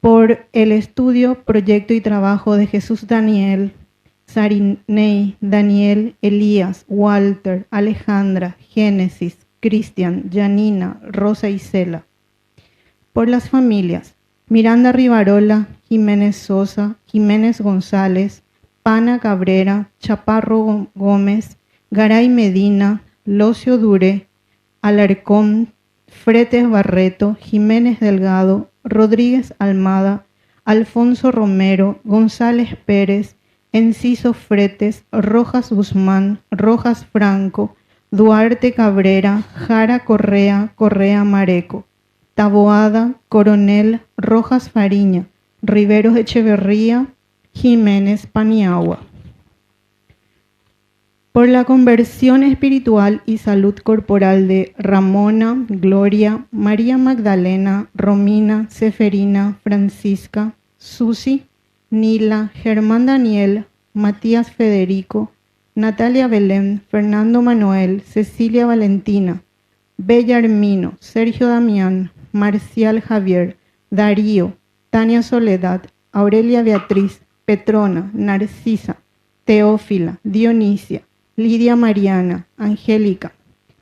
por el estudio, proyecto y trabajo de Jesús Daniel, Sariney, Daniel, Elías, Walter, Alejandra, Génesis, Cristian, Janina, Rosa y Cela. Por las familias: Miranda Rivarola, Jiménez Sosa, Jiménez González, Pana Cabrera, Chaparro Gómez, Garay Medina, Locio Duré, Alarcón, Fretes Barreto, Jiménez Delgado, Rodríguez Almada, Alfonso Romero, González Pérez, Enciso Fretes, Rojas Guzmán, Rojas Franco, Duarte Cabrera, Jara Correa, Correa Mareco, Taboada, Coronel, Rojas Fariña, Riveros Echeverría, Jiménez Paniagua. Por la conversión espiritual y salud corporal de Ramona, Gloria, María Magdalena, Romina, Seferina, Francisca, Susi, Nila, Germán Daniel, Matías Federico, Natalia Belén, Fernando Manuel, Cecilia Valentina, Bella Hermino, Sergio Damián, Marcial Javier, Darío, Tania Soledad, Aurelia Beatriz, Petrona, Narcisa, Teófila, Dionisia, Lidia Mariana, Angélica,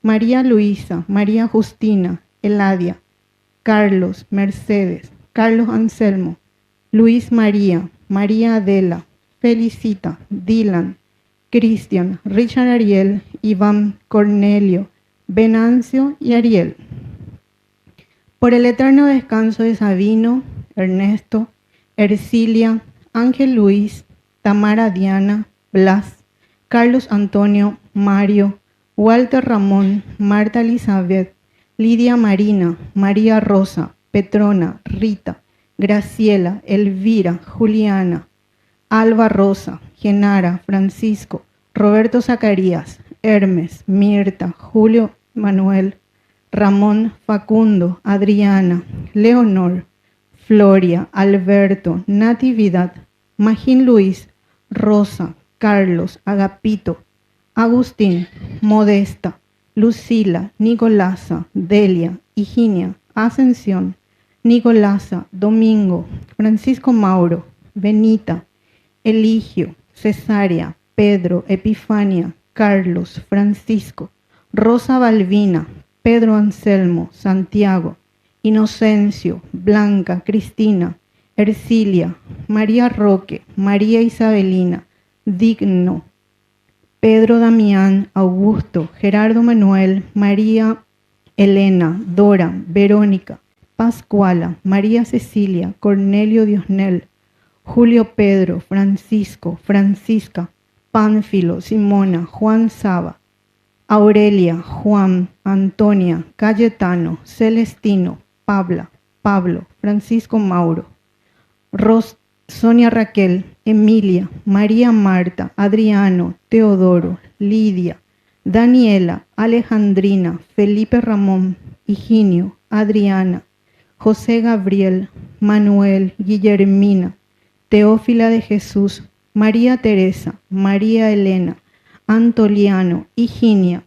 María Luisa, María Justina, Eladia, Carlos, Mercedes, Carlos Anselmo, Luis María, María Adela, Felicita, Dylan, Cristian, Richard Ariel, Iván, Cornelio, Venancio y Ariel. Por el eterno descanso de Sabino, Ernesto, Ercilia, Ángel Luis, Tamara Diana, Blas, Carlos Antonio, Mario, Walter Ramón, Marta Elizabeth, Lidia Marina, María Rosa, Petrona, Rita, Graciela, Elvira, Juliana, Alba Rosa, Genara, Francisco, Roberto Zacarías, Hermes, Mirta, Julio Manuel, Ramón, Facundo, Adriana, Leonor, Floria, Alberto, Natividad, Magín Luis, Rosa, Carlos, Agapito, Agustín, Modesta, Lucila, Nicolasa, Delia, Higinia, Ascensión, Nicolasa, Domingo, Francisco Mauro, Benita, Eligio, Cesárea, Pedro, Epifania, Carlos, Francisco, Rosa Balbina, Pedro Anselmo, Santiago, Inocencio, Blanca, Cristina, Ercilia, María Roque, María Isabelina, Digno, Pedro Damián, Augusto, Gerardo Manuel, María Elena, Dora, Verónica, Pascuala, María Cecilia, Cornelio Diosnel, Julio Pedro, Francisco, Francisca, Pánfilo, Simona, Juan Saba, Aurelia, Juan, Antonia, Cayetano, Celestino, Pabla, Pablo, Francisco Mauro, Sonia Raquel, Emilia, María Marta, Adriano, Teodoro, Lidia, Daniela, Alejandrina, Felipe Ramón, Higinio, Adriana, José Gabriel, Manuel, Guillermina, Teófila de Jesús, María Teresa, María Elena, Antoliano, Higinia,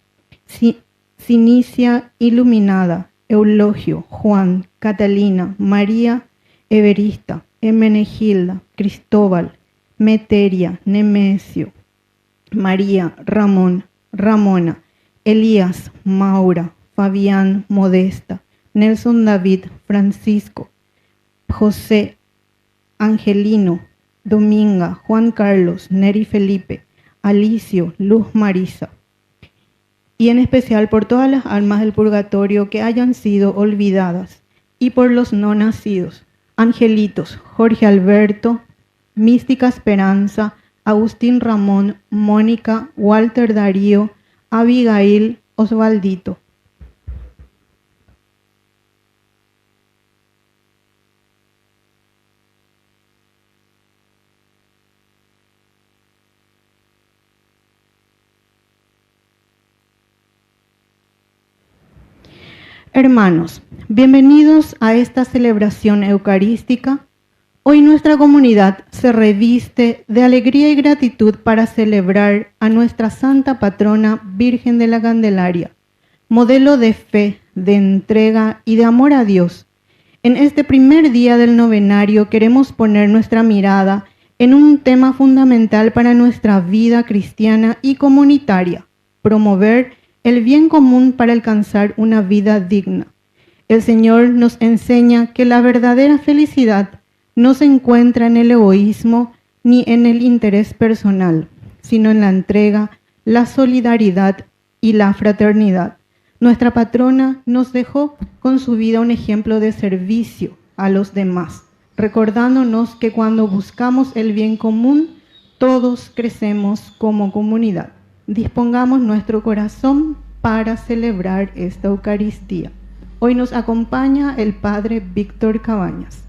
Sinicia Iluminada, Eulogio, Juan, Catalina, María Everista, Emenegilda, Cristóbal, Meteria, Nemesio, María, Ramón, Ramona, Elías, Maura, Fabián, Modesta, Nelson David, Francisco, José, Angelino, Dominga, Juan Carlos, Neri Felipe, Alicio, Luz Marisa, y en especial por todas las almas del purgatorio que hayan sido olvidadas, y por los no nacidos: Angelitos, Jorge Alberto, Mística Esperanza, Agustín Ramón, Mónica, Walter Darío, Abigail, Osvaldito. Hermanos, bienvenidos a esta celebración eucarística. Hoy nuestra comunidad se reviste de alegría y gratitud para celebrar a nuestra Santa Patrona Virgen de la Candelaria, modelo de fe, de entrega y de amor a Dios, En este primer día del novenario queremos poner nuestra mirada en un tema fundamental para nuestra vida cristiana y comunitaria: promover el bien común para alcanzar una vida digna. El Señor nos enseña que la verdadera felicidad no se encuentra en el egoísmo ni en el interés personal, sino en la entrega, la solidaridad y la fraternidad. Nuestra patrona nos dejó con su vida un ejemplo de servicio a los demás, recordándonos que cuando buscamos el bien común, todos crecemos como comunidad. Dispongamos nuestro corazón para celebrar esta Eucaristía. Hoy nos acompaña el Padre Víctor Cabañas.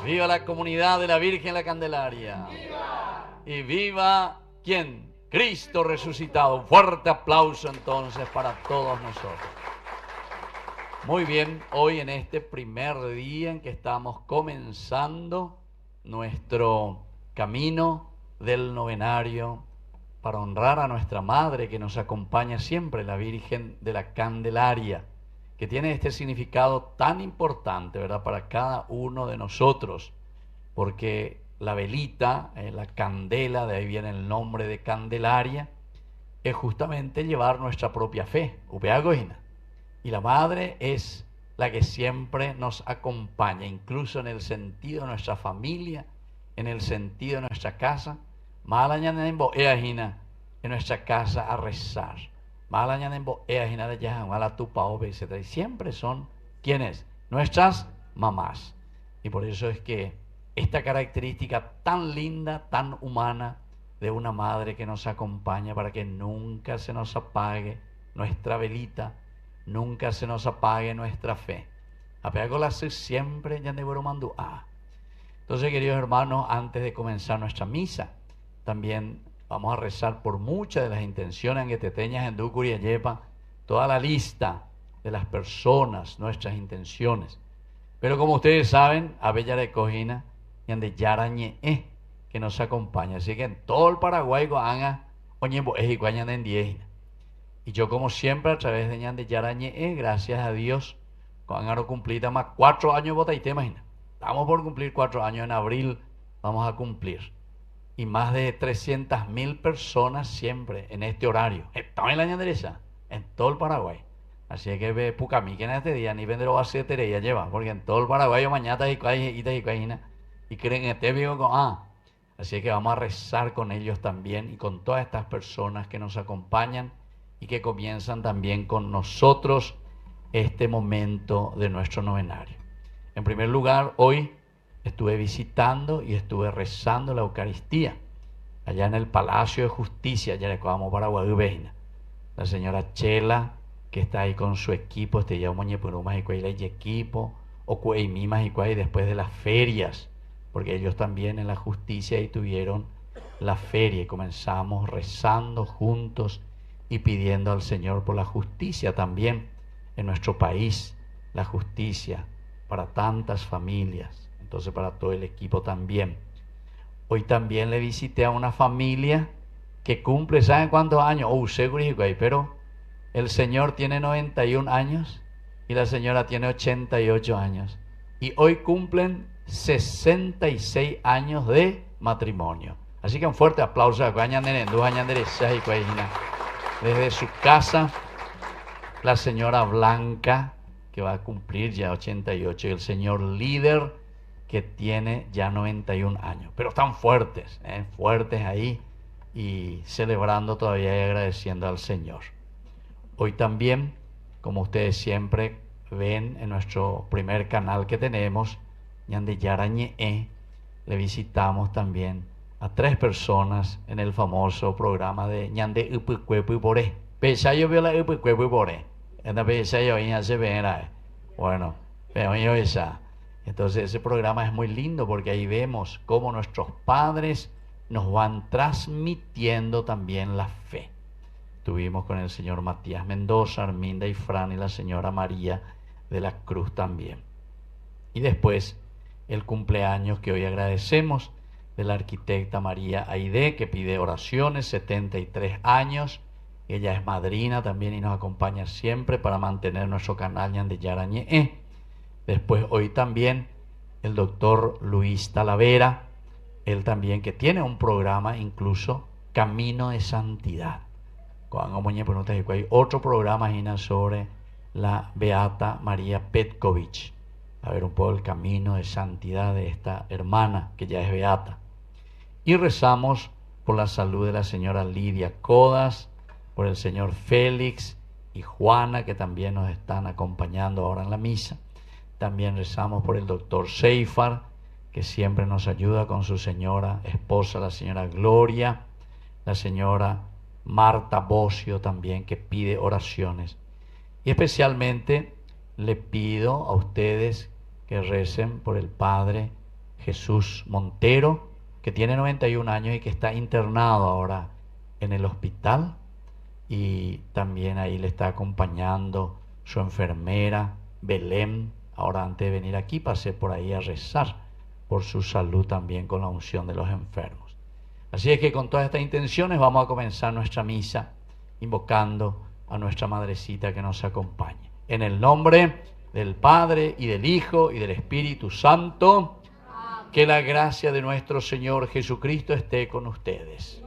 Viva la comunidad de la Virgen la Candelaria. Y viva ¿quién? Cristo resucitado. Un fuerte aplauso entonces para todos nosotros. Muy bien, hoy en este primer día en que estamos comenzando nuestro camino del novenario para honrar a nuestra Madre que nos acompaña siempre, la Virgen de la Candelaria, que tiene este significado tan importante, ¿verdad?, para cada uno de nosotros, porque la velita, la candela, de ahí viene el nombre de Candelaria, es justamente llevar nuestra propia fe, y la Madre es la que siempre nos acompaña, incluso en el sentido de nuestra familia, en el sentido de nuestra casa, en nuestra casa a rezar. Y siempre son, ¿quiénes? Nuestras mamás. Y por eso es que esta característica tan linda, tan humana, de una madre que nos acompaña para que nunca se nos apague nuestra velita, nunca se nos apague nuestra fe. Siempre. Entonces, queridos hermanos, antes de comenzar nuestra misa, también vamos a rezar por muchas de las intenciones que te teñas en Ducuri y Yepa, toda la lista de las personas, nuestras intenciones. Pero como ustedes saben, a Bella de Cojina y de Yarañe, que nos acompaña. Así que en todo el Paraguay, y yo, como siempre, a través de Ñan de Yarañe, gracias a Dios, cuando cumplir más 4 años, te imaginas. Estamos por cumplir 4 años en abril, vamos a cumplir. Y más de 300.000 personas siempre en este horario. Estamos en la año derecha, en todo el Paraguay. Así que ve Pucamí, que en este día ni vendrá a ser Tereya lleva, porque en todo el Paraguay mañana y creen que te vivo con Así que vamos a rezar con ellos también y con todas estas personas que nos acompañan y que comienzan también con nosotros este momento de nuestro novenario. En primer lugar, hoy estuve visitando y estuve rezando la Eucaristía allá en el Palacio de Justicia, allá en Paraguay. la señora Chela, que está ahí con su equipo, ya moñepurumas y cuay equipo, o cuay mimas y cuay después de las ferias, porque ellos también en la justicia ahí tuvieron la feria y comenzamos rezando juntos y pidiendo al Señor por la justicia también en nuestro país, la justicia para tantas familias, entonces para todo el equipo también. Hoy también le visité a una familia que cumple, ¿saben cuántos años? Seguro, pero el señor tiene 91 años y la señora tiene 88 años. Y hoy cumplen 66 años de matrimonio. Así que un fuerte aplauso a desde su casa, la señora Blanca, que va a cumplir ya 88, y el señor Líder, que tiene ya 91 años. Pero están fuertes, fuertes ahí, y celebrando todavía y agradeciendo al Señor. Hoy también, como ustedes siempre ven en nuestro primer canal que tenemos, Ñande Yarañe, le visitamos también a 3 personas en el famoso programa de Ñande Upucuepu Boré. Pesayo viola Upucuepu Boré. Bueno, pero esa. Entonces ese programa es muy lindo porque ahí vemos cómo nuestros padres nos van transmitiendo también la fe. Estuvimos con el señor Matías Mendoza, Arminda y Fran, y la señora María de la Cruz también. Y después el cumpleaños que hoy agradecemos de la arquitecta María Aide, que pide oraciones, 73 años. Ella es madrina también y nos acompaña siempre para mantener nuestro canal Ñande Yarañe. Después hoy también el doctor Luis Talavera, él también que tiene un programa incluso, Camino de Santidad. Hay otro programa sobre la Beata María Petkovic. A ver un poco el camino de santidad de esta hermana que ya es beata. Y rezamos por la salud de la señora Lidia Codas, por el señor Félix y Juana, que también nos están acompañando ahora en la misa. También rezamos por el doctor Seifar, que siempre nos ayuda con su señora esposa, la señora Gloria, la señora Marta Bocio también, que pide oraciones. Y especialmente le pido a ustedes que recen por el padre Jesús Montero, que tiene 91 años y que está internado ahora en el hospital. Y también ahí le está acompañando su enfermera Belén. Ahora antes de venir aquí pasé por ahí a rezar por su salud también con la unción de los enfermos. Así es que con todas estas intenciones vamos a comenzar nuestra misa invocando a nuestra madrecita que nos acompañe. En el nombre del Padre y del Hijo y del Espíritu Santo, que la gracia de nuestro Señor Jesucristo esté con ustedes.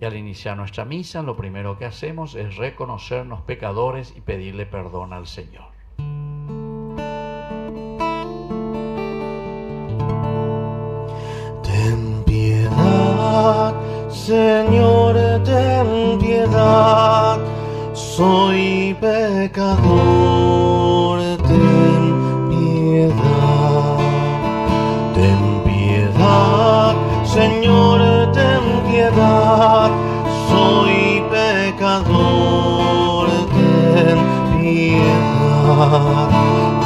Y al iniciar nuestra misa, lo primero que hacemos es reconocernos pecadores y pedirle perdón al Señor. Ten piedad, Señor, ten piedad, soy pecador, ten piedad. Ten piedad, Señor, ten piedad, soy pecador, ten piedad.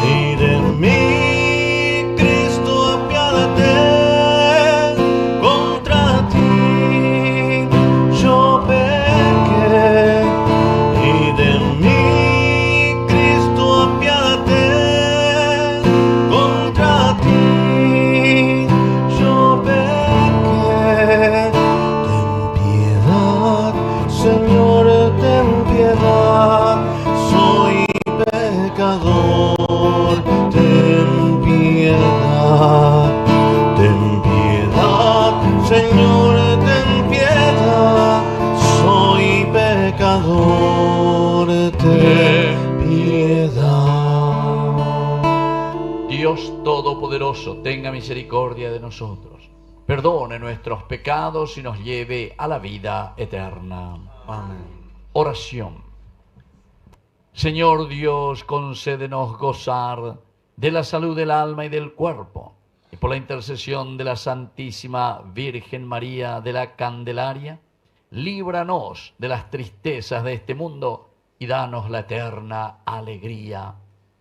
Y de mí, Cristo, apiádate, contra ti yo pequé. Y de mí, Cristo, apiádate, contra ti yo pequé. Ten piedad, Señor, ten piedad, soy pecador, ten piedad. Ten piedad, Señor, ten piedad, soy pecador, ten piedad. Dios Todopoderoso, tenga misericordia de nosotros, perdone nuestros pecados y nos lleve a la vida eterna. Amén. Oración. Señor Dios, concédenos gozar de la salud del alma y del cuerpo, y por la intercesión de la Santísima Virgen María de la Candelaria, líbranos de las tristezas de este mundo y danos la eterna alegría.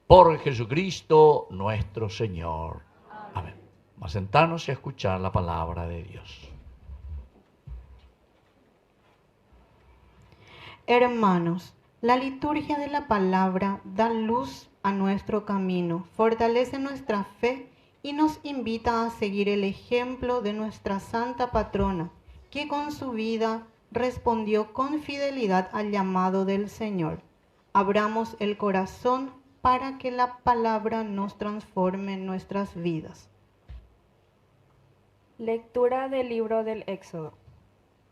Por Jesucristo nuestro Señor. Amén. Vamos a sentarnos y a escuchar la palabra de Dios. Hermanos, la liturgia de la palabra da luz a nuestro camino, fortalece nuestra fe y nos invita a seguir el ejemplo de nuestra santa patrona, que con su vida respondió con fidelidad al llamado del Señor. Abramos el corazón para que la palabra nos transforme en nuestras vidas. Lectura del libro del Éxodo.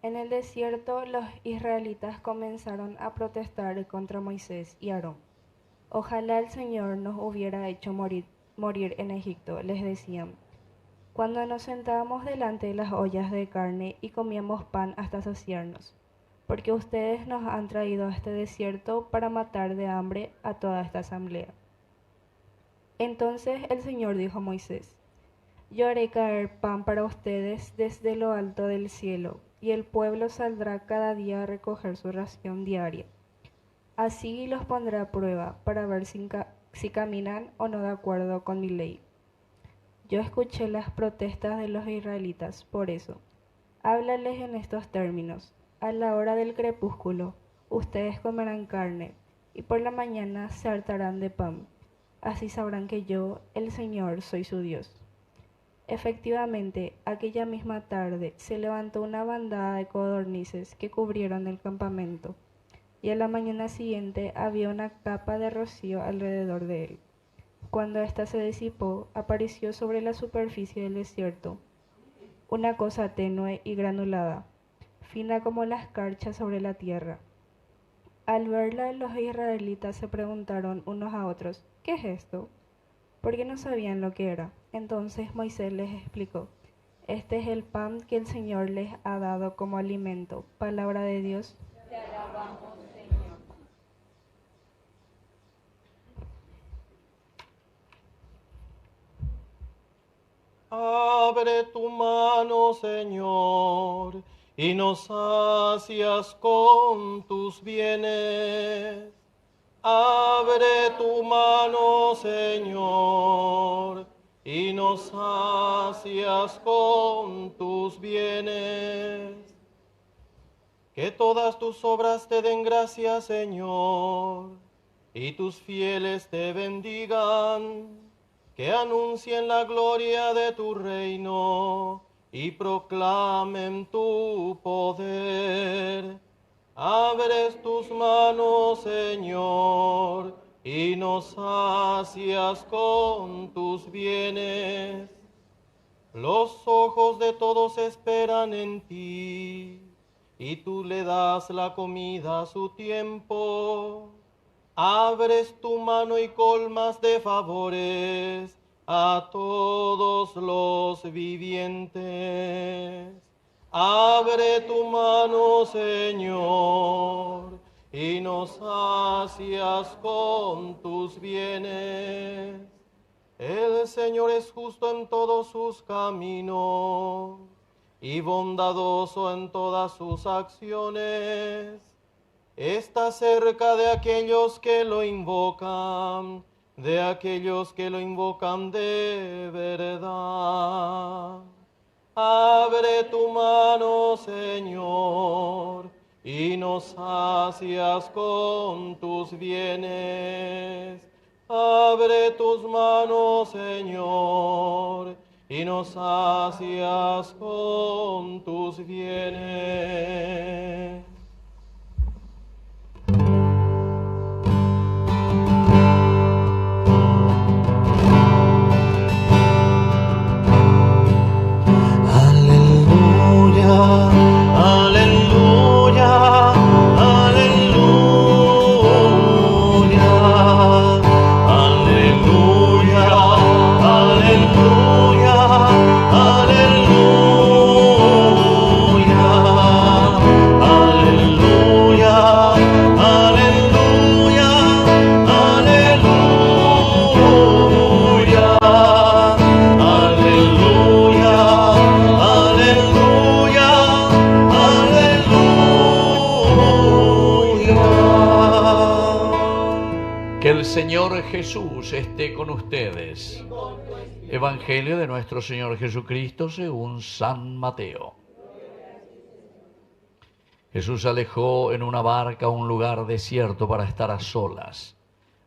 En el desierto, los israelitas comenzaron a protestar contra Moisés y Aarón. Ojalá el Señor nos hubiera hecho morir en Egipto, les decían, cuando nos sentábamos delante de las ollas de carne y comíamos pan hasta saciarnos, porque ustedes nos han traído a este desierto para matar de hambre a toda esta asamblea. Entonces el Señor dijo a Moisés, yo haré caer pan para ustedes desde lo alto del cielo, y el pueblo saldrá cada día a recoger su ración diaria. Así los pondré a prueba para ver si caminan o no de acuerdo con mi ley. Yo escuché las protestas de los israelitas, por eso, háblales en estos términos. A la hora del crepúsculo, ustedes comerán carne, y por la mañana se hartarán de pan. Así sabrán que yo, el Señor, soy su Dios. Efectivamente, aquella misma tarde se levantó una bandada de codornices que cubrieron el campamento, y a la mañana siguiente había una capa de rocío alrededor de él. Cuando ésta se disipó, apareció sobre la superficie del desierto una cosa tenue y granulada, fina como la escarcha sobre la tierra. Al verla, los israelitas se preguntaron unos a otros, ¿qué es esto? Porque no sabían lo que era. Entonces Moisés les explicó, este es el pan que el Señor les ha dado como alimento. Palabra de Dios. Te alabamos, Señor. Abre tu mano, Señor, y nos sacias con tus bienes. Abre tu mano, Señor, y nos sacias con tus bienes. Que todas tus obras te den gracias, Señor, y tus fieles te bendigan. Que anuncien la gloria de tu reino y proclamen tu poder. Abres tus manos, Señor, y nos sacias con tus bienes. Los ojos de todos esperan en ti, y tú le das la comida a su tiempo. Abres tu mano y colmas de favores a todos los vivientes. Abre tu mano, Señor, y nos sacias con tus bienes. El Señor es justo en todos sus caminos y bondadoso en todas sus acciones. Está cerca de aquellos que lo invocan, de aquellos que lo invocan de verdad. Abre tu mano, Señor, y nos sacias con tus bienes. Abre tus manos, Señor, y nos sacias con tus bienes. Aleluya, aleluya, aleluya, aleluya, aleluya, aleluya, Señor Jesús esté con ustedes. Evangelio de nuestro Señor Jesucristo según San Mateo. Jesús se alejó en una barca a un lugar desierto para estar a solas.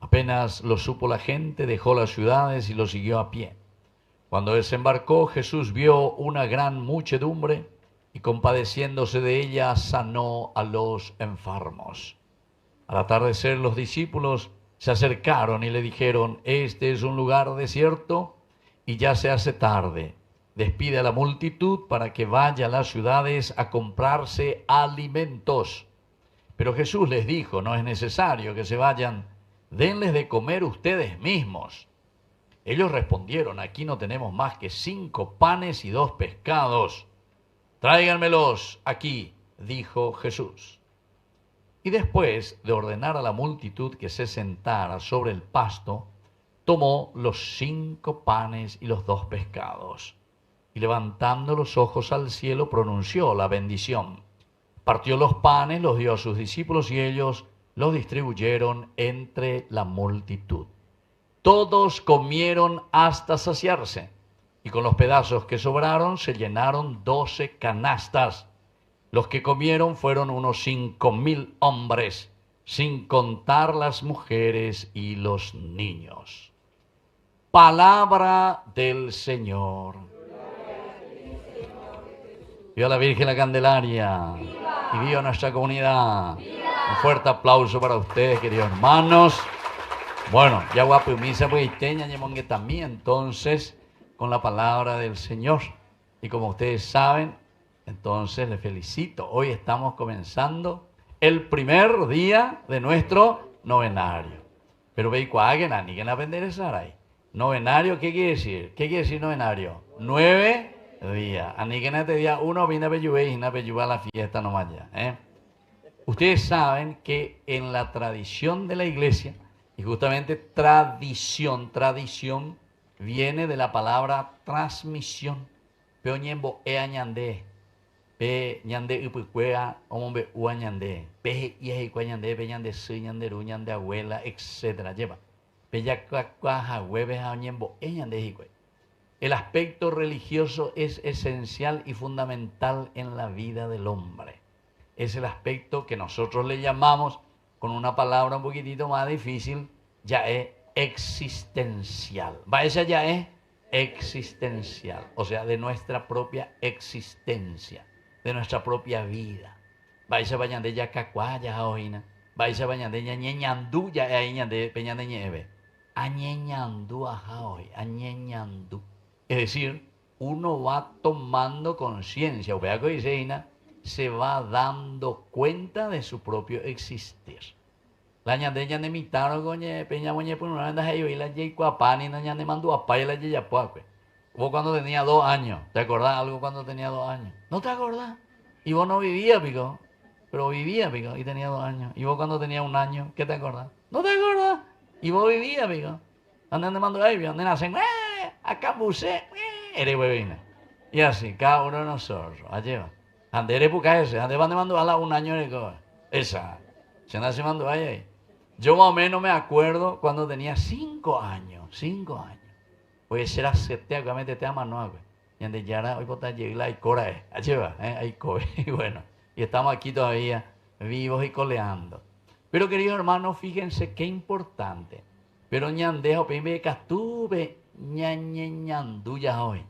Apenas lo supo la gente, dejó las ciudades y lo siguió a pie. Cuando desembarcó, Jesús vio una gran muchedumbre y compadeciéndose de ella, sanó a los enfermos. Al atardecer, los discípulos se acercaron y le dijeron: este es un lugar desierto y ya se hace tarde. Despide a la multitud para que vaya a las ciudades a comprarse alimentos. Pero Jesús les dijo: no es necesario que se vayan, denles de comer ustedes mismos. Ellos respondieron: aquí no tenemos más que 5 panes y 2 pescados. Tráiganmelos aquí, dijo Jesús. Y después de ordenar a la multitud que se sentara sobre el pasto, tomó los 5 panes y los 2 pescados, y levantando los ojos al cielo pronunció la bendición. Partió los panes, los dio a sus discípulos y ellos los distribuyeron entre la multitud. Todos comieron hasta saciarse, y con los pedazos que sobraron se llenaron 12 canastas. Los que comieron fueron unos 5.000 hombres, sin contar las mujeres y los niños. Palabra del Señor. Viva la Virgen la Candelaria. Y viva nuestra comunidad. Un fuerte aplauso para ustedes, queridos hermanos. Bueno, ya guapo misa pueiteña ñemongue también, entonces, con la palabra del Señor. Y como ustedes saben, entonces les felicito. Hoy estamos comenzando el primer día de nuestro novenario. Pero veis cuágen a ni que aprender esa ahí. Novenario, ¿qué quiere decir? ¿Qué quiere decir novenario? 9 días. A ni que en este día uno viene a Peyubé y a Peyubé a la fiesta nomás ya. Ustedes saben que en la tradición de la iglesia, y justamente tradición viene de la palabra transmisión. Peo ñembo añandé. Pe ñande upucuea, hombre uañandé. Pe yehicua ñandé, pe ñande su, ñande ru, ñande abuela, etc. Lleva. Pe ya cuaja, hueves a ñembo añandé hicue. El aspecto religioso es esencial y fundamental en la vida del hombre. Es el aspecto que nosotros le llamamos, con una palabra un poquitito más difícil, ya es existencial. Va, esa ya es existencial, o sea, de nuestra propia existencia, de nuestra propia vida. Va, esa vayan de ya cacuaya jaoina, va, esa vayan de ya ñeñandú, ya ahí ñande peña de ñeve, añeñandú ajaoi, añeñandú. Es decir, uno va tomando conciencia, o vea que dice Ina, se va dando cuenta de su propio existir. La ñande ñande mitaro coñe peña moñe por una venda y la yei cuapani na ñande mandó a pay la yeya puaque. Vos cuando tenía 2 años, ¿te acordás algo cuando tenía 2 años? ¿No te acordás? Y vos no vivías, pico, pero vivía, pico, y tenía 2 años. Y vos cuando tenía 1 año, ¿qué te acordás? ¿No te acordás? Y vos vivías, pico. Ande mandó ahí, donde nacen, acá puse, eres huevina. Y así, cada uno de nosotros, allí va. Ande eres puca ese, ande van de mandó a la 1 año de cosa. Esa, se nace mandó ahí. Yo más o menos me acuerdo cuando tenía 5 años, 5 años. Pues ser acepté, obviamente te aman, no, y ande ya era, hoy por tal llegó y cora, allí va, ahí coge, y bueno, y estamos aquí todavía vivos y coleando. Pero queridos hermanos, fíjense qué importante. Pero ñandejo, pimbe castuve, ñañeñandú ya hoy,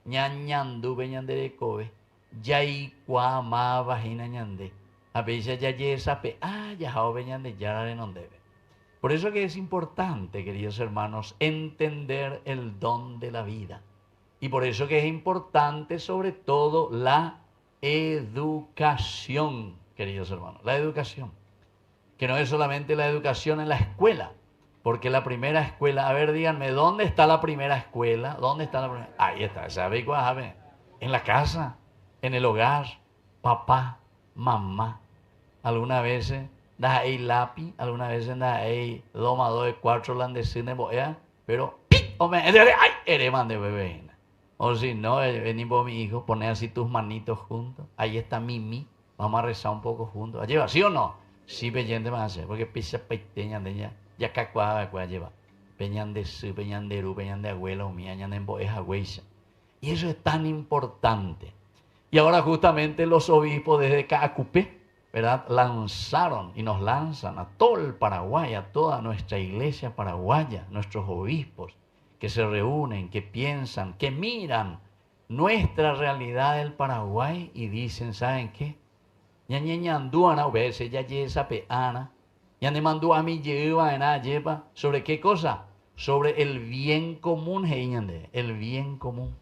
ñañandú, ñande de cobe, ya y cuama vagina ñande. A veces ya yesa pe, ya joven ñande ya le non debe. Por eso que es importante, queridos hermanos, entender el don de la vida. Y por eso que es importante, sobre todo, la educación, queridos hermanos. La educación. Que no es solamente la educación en la escuela. Porque la primera escuela, a ver, díganme, ¿dónde está la primera escuela? ¿Dónde está la primera? Ahí está, ¿sabe cuál? En la casa, en el hogar, papá, mamá. Algunas veces da ahí lápiz, algunas veces da ahí 2 más 2 es 4 landesines boea, pero hombre, ay, eres man de bebé. O si no, vení por mi hijo, poné así tus manitos juntos. Ahí está Mimi, vamos a rezar un poco juntos. ¿Allí va, sí o no? Sí, peyente más hacer, porque pisa peiteña de ella. ya cacuaba lleva. Peñan de su, peñan de ru, peñan de abuela, mía, ñanembo es agüeya. Y eso es tan importante. Y ahora justamente los obispos desde Caacupé, ¿verdad?, lanzaron y nos lanzan a todo el Paraguay, a toda nuestra iglesia paraguaya, nuestros obispos, que se reúnen, que piensan, que miran nuestra realidad del Paraguay y dicen, ¿saben qué? Ñañeñanduana, obese, ya yesa peana, ñanemandu a mi lleva en lleva, ¿sobre qué cosa? Sobre el bien común, el bien común.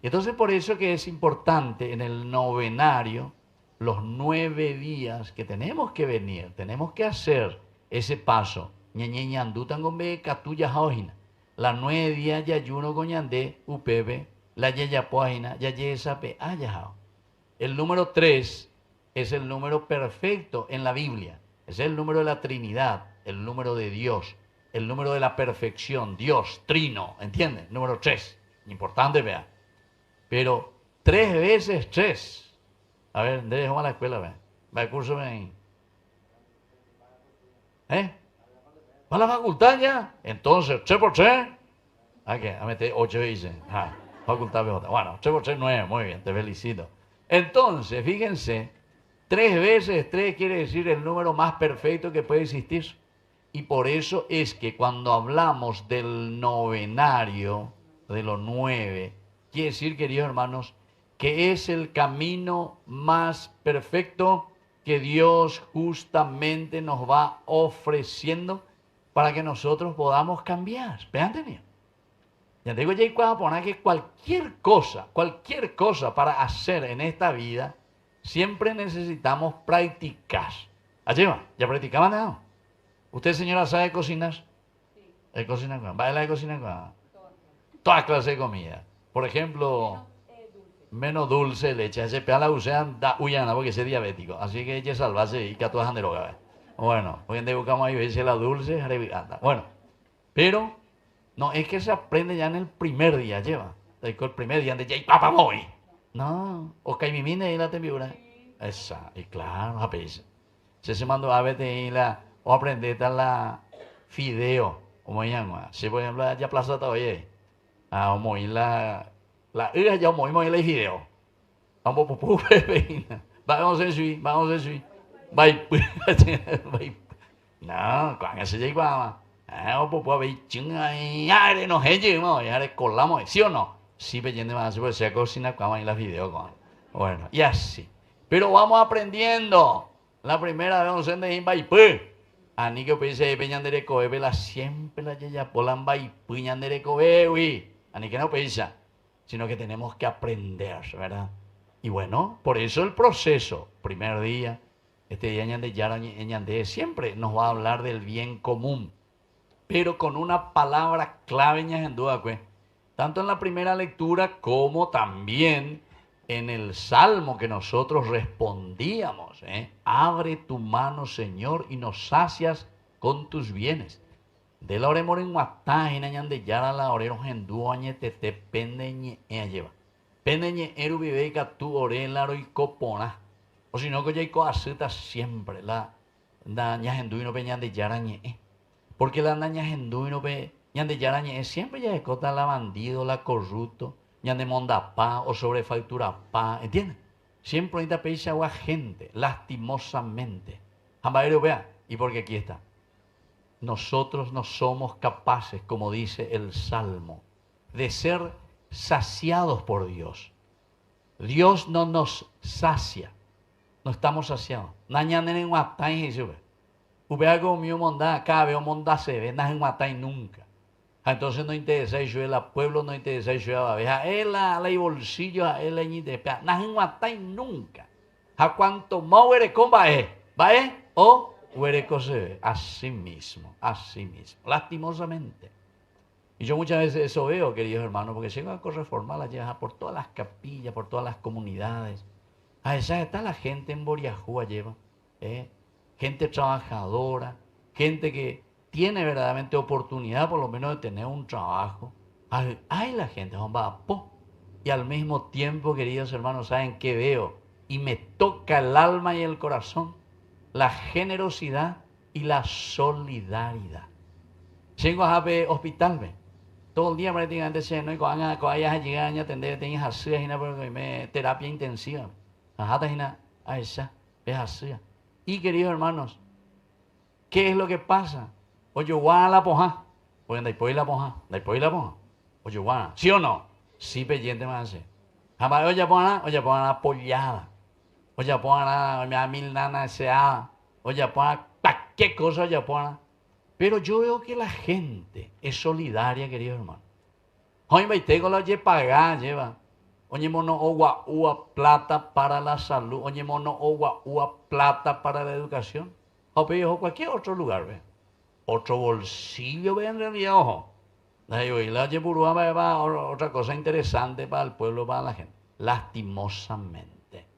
Entonces por eso que es importante en el novenario, los 9 días que tenemos que venir, tenemos que hacer ese paso. Ñañeñandú tangombe catuya jaojina. La 9 días ya ayuno goñandé, upebe, la yayapoajina, yayesape, ayajao. El número 3 es el número perfecto en la Biblia. Es el número de la Trinidad, el número de Dios, el número de la perfección, Dios, trino, ¿entienden? Número 3, importante, vea. Pero 3 veces 3. A ver, déjame a la escuela, vea. Va el curso, ven. ¿Va a la facultad ya? Entonces, 3 por 3. ¿A qué? A meter 8 veces. Facultad BJ. Bueno, 3 por 3, 9. Muy bien, te felicito. Entonces, fíjense, 3 veces 3 quiere decir el número más perfecto que puede existir. Y por eso es que cuando hablamos del novenario, de los 9, quiere decir, queridos hermanos, que es el camino más perfecto que Dios justamente nos va ofreciendo para que nosotros podamos cambiar. ¿Vean, tenido? Ya digo, ya hay que poner que cualquier cosa para hacer en esta vida, siempre necesitamos practicar. Allí va, ¿ya practicaban nada? ¿Usted, señora, sabe cocinar? Sí. ¿Cocina con? ¿Va a la cocina con? Toda clase de comida. Por ejemplo, menos dulce leche. Se pega la usean da uyana porque es diabético. Así que ella salvarse y que a todas han droga. Bueno, hoy en día buscamos ahí veces la dulce, bueno, pero no es que se aprende ya en el primer día, lleva. El primer día de ya y papá voy. No, o caimimine y la tembiura. Esa, y claro, a veces. Se mandó a veces o aprender la fideo, como llama. Si por ejemplo ya plaza todavía. Como la ya muy la fideo. Vamos vamos a decir. No, cuando se llega o pues ver chinga y no llegamos, ya colamos, ¿sí o no? Sí, peyendo más, pues se cocina como en las videos con. Bueno, y así. Pero vamos aprendiendo. La primera vez en de Baipú. Ani que pensé peñandere coebe la siempre la yaya polan Baipú ñandere coebe, ani que no piensa, sino que tenemos que aprender, ¿verdad? Y bueno, por eso el proceso, primer día, este día Ñandé siempre nos va a hablar del bien común, pero con una palabra clave tanto en la primera lectura como también en el salmo que nosotros respondíamos. Abre tu mano, Señor, y nos sacias con tus bienes. De la ore moren guatágina ñande yara la orero genduañe te pendeñe lleva. Pendeñe eru viveika tu orelaro y copona. O si no, que ya hay cosas siempre. La ñajenduino pe ñande yarañe. Porque la ñajenduino pe ñande yarañe siempre ya escota la bandido, la corrupto, ñande monda pa o sobrefactura pa. ¿Entienden? Siempre ahorita peisa agua gente, lastimosamente. Jambaero, vea, y porque aquí está. Nosotros no somos capaces, como dice el Salmo, de ser saciados por Dios. Dios no nos sacia. No estamos saciados. Nañanen guatay y sube. Ubea comió mondá, cabe o mondá se ve, najen guatay nunca. Entonces no interesa yo el pueblo, no interesa yo la abeja, la y bolsillo, la y de pea, najen guatay nunca. A cuanto más huere con va o huere se ve. Así mismo, lastimosamente. Y yo muchas veces eso veo, queridos hermanos, porque llego a reformar allá por todas las capillas, por todas las comunidades. A esa está la gente en Boriajúa lleva, gente trabajadora, gente que tiene verdaderamente oportunidad por lo menos de tener un trabajo. Ay, la gente, y al mismo tiempo, queridos hermanos, ¿saben qué veo? Y me toca el alma y el corazón, la generosidad y la solidaridad. Chengo a hospital, ve. Todo el día prácticamente no y cuando hayas llegado a atender, tenías así, terapia intensiva. A esa, es así. Y queridos hermanos, ¿qué es lo que pasa? Oye, guana la poja. Oye, después la poja. Oye, guana. ¿Sí o no? Sí, pendiente más hace. Jamás, oye, pongan apoyada. Oye, pongan mil nanas deseada. Oye, pongan qué cosa, oye, pongan. Pero yo veo que la gente es solidaria, queridos hermanos. Hoy me tengo la pagar, lleva. Oye, mono ua plata para la salud. Oye, mono ua plata para la educación. O cualquier otro lugar, ve. Otro bolsillo, ve, en realidad, ojo. Otra cosa interesante para el pueblo, para la gente. Lastimosamente.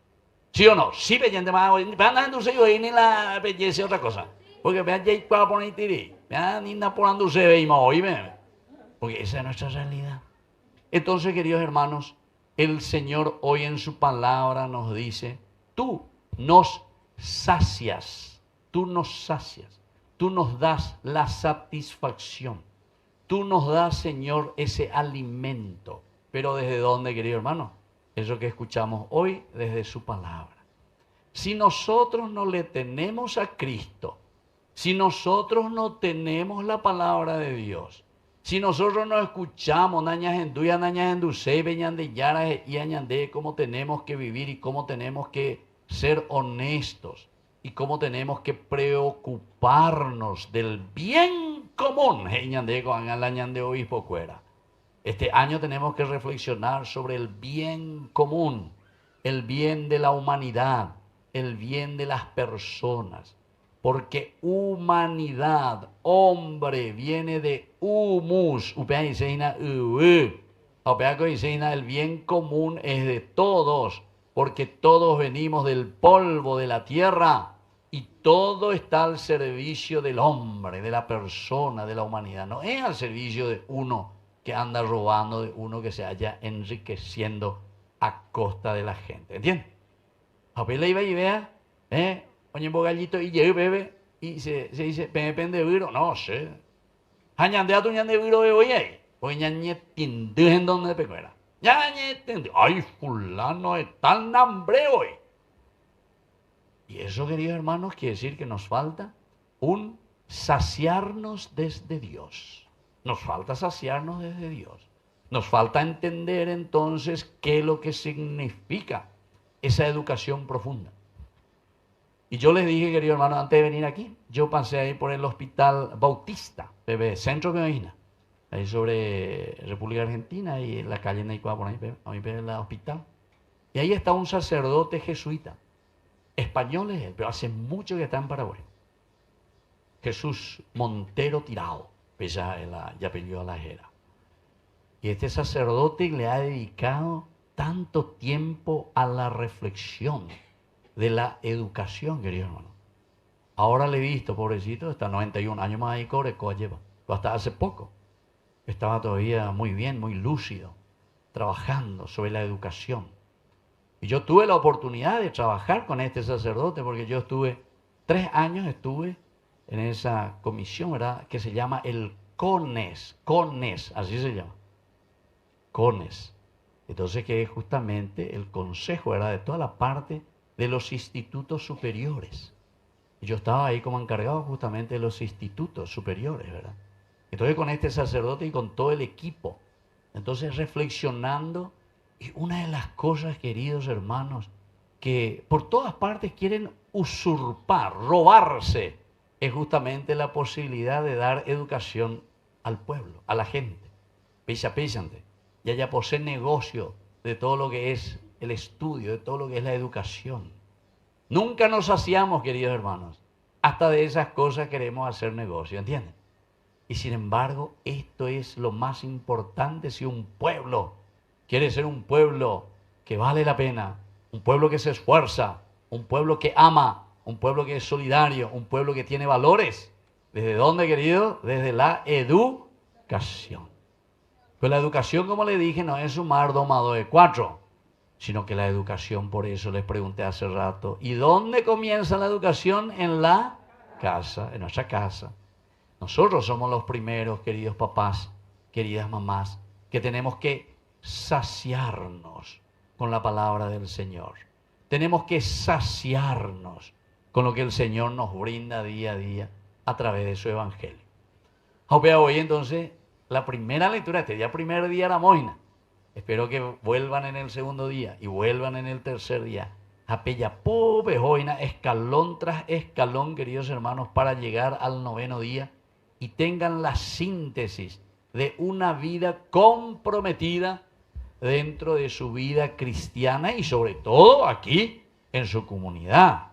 ¿Sí o no? Sí, peyente más. Vean, entonces yo ni la belleza otra cosa. Porque vean, ya para poner tiri. Vean, ni na por se ve y me oíme. Porque esa es nuestra realidad. Entonces, queridos hermanos, el Señor hoy en su palabra nos dice, tú nos sacias, tú nos das la satisfacción, tú nos das, Señor, ese alimento. Pero ¿desde dónde, querido hermano? Eso que escuchamos hoy, desde su palabra. Si nosotros no le tenemos a Cristo, si nosotros no tenemos la palabra de Dios, si nosotros no escuchamos cómo tenemos que vivir y cómo tenemos que ser honestos y cómo tenemos que preocuparnos del bien común. Este año tenemos que reflexionar sobre el bien común, el bien de la humanidad, el bien de las personas. Porque humanidad, hombre, viene de humus. El bien común es de todos, porque todos venimos del polvo de la tierra y todo está al servicio del hombre, de la persona, de la humanidad. No es al servicio de uno que anda robando, de uno que se haya enriqueciendo a costa de la gente. ¿Entiendes? Apenas iba y vea, oye, bogallito y llega bebe y se dice, depende de viro, no sé. Hañandea tu ñande viro de hoy ahí, porque ñañe tindú en donde pecuera. Ñañe tindú, ay, fulano es tan hambre hoy. Y eso, queridos hermanos, quiere decir que nos falta un saciarnos desde Dios. Nos falta saciarnos desde Dios. Nos falta entender entonces qué es lo que significa esa educación profunda. Y yo les dije, querido hermano, antes de venir aquí, yo pasé ahí por el Hospital Bautista, Centro de Medicina, ahí sobre República Argentina y en la calle Neicoa, por ahí, el hospital. Y ahí está un sacerdote jesuita, español es él, pero hace mucho que está en Paraguay. Jesús Montero Tirado, ya apellido a la jera. Y este sacerdote le ha dedicado tanto tiempo a la reflexión de la educación, querido hermano. Ahora le he visto, pobrecito, está 91 años más ahí, lleva. Hasta hace poco estaba todavía muy bien, muy lúcido, trabajando sobre la educación. Y yo tuve la oportunidad de trabajar con este sacerdote, porque yo 3 años estuve en esa comisión, ¿verdad?, que se llama el CONES, así se llama, CONES. Entonces, que es justamente el consejo, ¿verdad?, de toda la parte de los institutos superiores. Y yo estaba ahí como encargado justamente de los institutos superiores, ¿verdad? Entonces, con este sacerdote y con todo el equipo, entonces reflexionando, y una de las cosas, queridos hermanos, que por todas partes quieren usurpar, robarse, es justamente la posibilidad de dar educación al pueblo, a la gente. Písate. Y allá posee negocio de todo lo que es el estudio, de todo lo que es la educación. Nunca nos saciamos, queridos hermanos. Hasta de esas cosas queremos hacer negocio, ¿entienden? Y sin embargo, esto es lo más importante si un pueblo quiere ser un pueblo que vale la pena, un pueblo que se esfuerza, un pueblo que ama, un pueblo que es solidario, un pueblo que tiene valores. ¿Desde dónde, querido? Desde la educación. Pues la educación, como le dije, no es sumar 2 más 2 es 4, sino que la educación, por eso les pregunté hace rato, ¿y dónde comienza la educación? En la casa, en nuestra casa. Nosotros somos los primeros, queridos papás, queridas mamás, que tenemos que saciarnos con la palabra del Señor. Tenemos que saciarnos con lo que el Señor nos brinda día a día a través de su Evangelio. Hoy entonces, la primera lectura, este día, primer día de la moina. Espero que vuelvan en el segundo día y vuelvan en el tercer día. Apella pobre joina, escalón tras escalón, queridos hermanos, para llegar al noveno día y tengan la síntesis de una vida comprometida dentro de su vida cristiana y sobre todo aquí en su comunidad.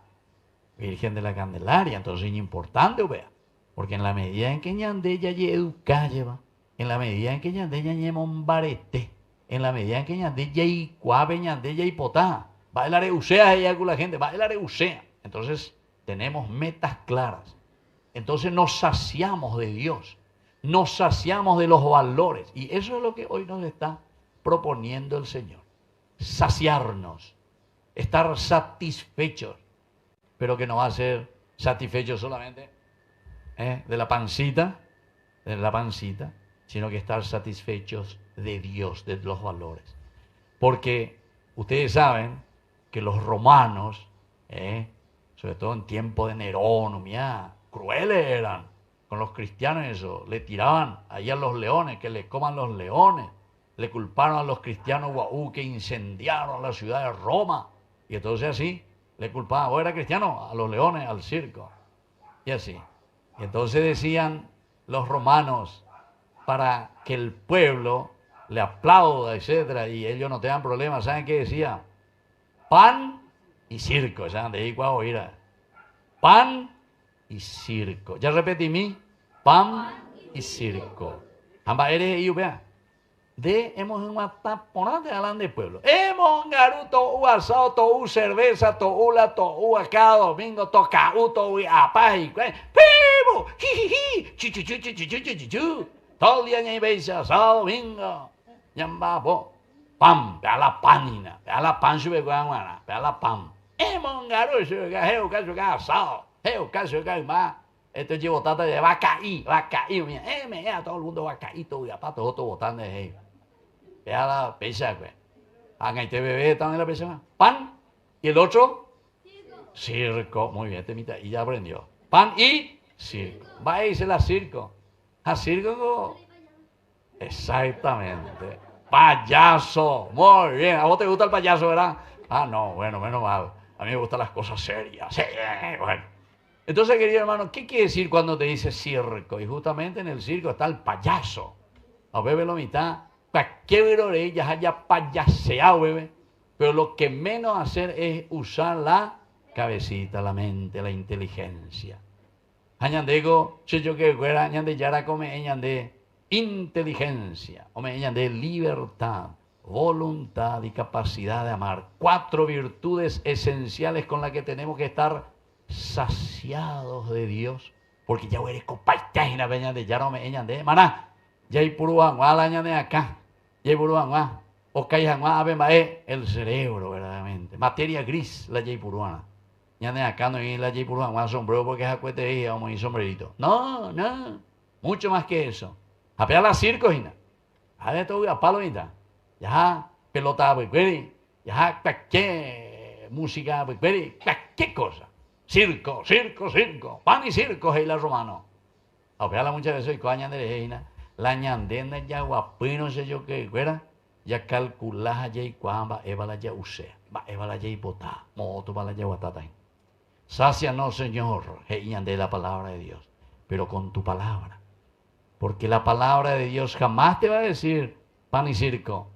Virgen de la Candelaria, entonces es importante, vea, porque en la medida en que ñande ya educa lleva, en la medida en que ñande ya lleva un barete, en la medida en que ñande ya y cuave ñande ya y potá, va el areusea ella con la gente, va el areusea. Entonces tenemos metas claras. Entonces nos saciamos de Dios, nos saciamos de los valores y eso es lo que hoy nos está proponiendo el Señor. Saciarnos, estar satisfechos, pero que no va a ser satisfechos solamente de la pancita, sino que estar satisfechos de Dios, de los valores. Porque ustedes saben que los romanos, sobre todo en tiempo de Nerón, mira, crueles eran con los cristianos, eso, le tiraban ahí a los leones, que les coman los leones, le culparon a los cristianos que incendiaron la ciudad de Roma, y entonces así le culpaban, vos eras cristiano, a los leones, al circo, y así. Y entonces decían los romanos, para que el pueblo le aplauda, etcétera, y ellos no tengan problemas, ¿saben qué decía? Pan y circo, ¿saben? De ahí cuando oír. Pan y circo. Ya repetí mí, pan y circo. Ambas eres y vea. De hemos una taponada de alán de pueblo. Hemos garuto u asado, to cerveza, to ula, to cada domingo, to cauto y apaj y pibo, jijiji, chichu. Todo el día ni veis asado domingo. Yambabo. Pam, vea la panina, vea la pan sube guana, vea la pan. Hemos garuto, heu caso asado, heu caso más. Esto llevo tata de vacaí, mira, mira, todo el mundo vacaíto, y aparte otro botando de ellos. Vea la pesa, güey. Hagan este bebé también la pesa. Pan, y el otro, circo. Muy bien, temita, y ya aprendió. Pan y circo. Va a irse la circo. A circo, exactamente. Payaso, muy bien. ¿A vos te gusta el payaso, verdad? Ah, no, bueno, menos mal. A mí me gustan las cosas serias. Sí, bueno. Entonces, querido hermano, ¿qué quiere decir cuando te dice circo? Y justamente en el circo está el payaso. A bebé la mitad, cualquier orella haya payaseado, bebé. Pero lo que menos hacer es usar la cabecita, la mente, la inteligencia. Añandego, si yo que fuera, añande yara come, añande inteligencia, añande libertad, voluntad y capacidad de amar. 4 virtudes esenciales con las que tenemos que estar saciados de Dios, porque ya eres copaitaina veña de ya no me eñan de maná ya hay puro agua la añade acá ya hay puro agua o que hay agua ave mae el cerebro verdaderamente materia gris la ya hay puruana ya de acá no hay la ya hay puro agua sombrero porque es acuete ahí vamos a ir sombrerito no mucho más que eso a pegar la circo hina a ver todo a palo ya pelota pues ya cualquier música pues cualquier cosa. Circo, pan y circo, hey la romano. A ver, muchas veces, coñan de reina, la ñandena ya guapino, sé yo que fuera, ya calculaja ya y cuamba, eva la ya use, va eva la ya y botá, moto va la ya guatata. Sácianos, Señor, hey ñande la palabra de Dios, pero con tu palabra. Porque la palabra de Dios jamás te va a decir pan y circo.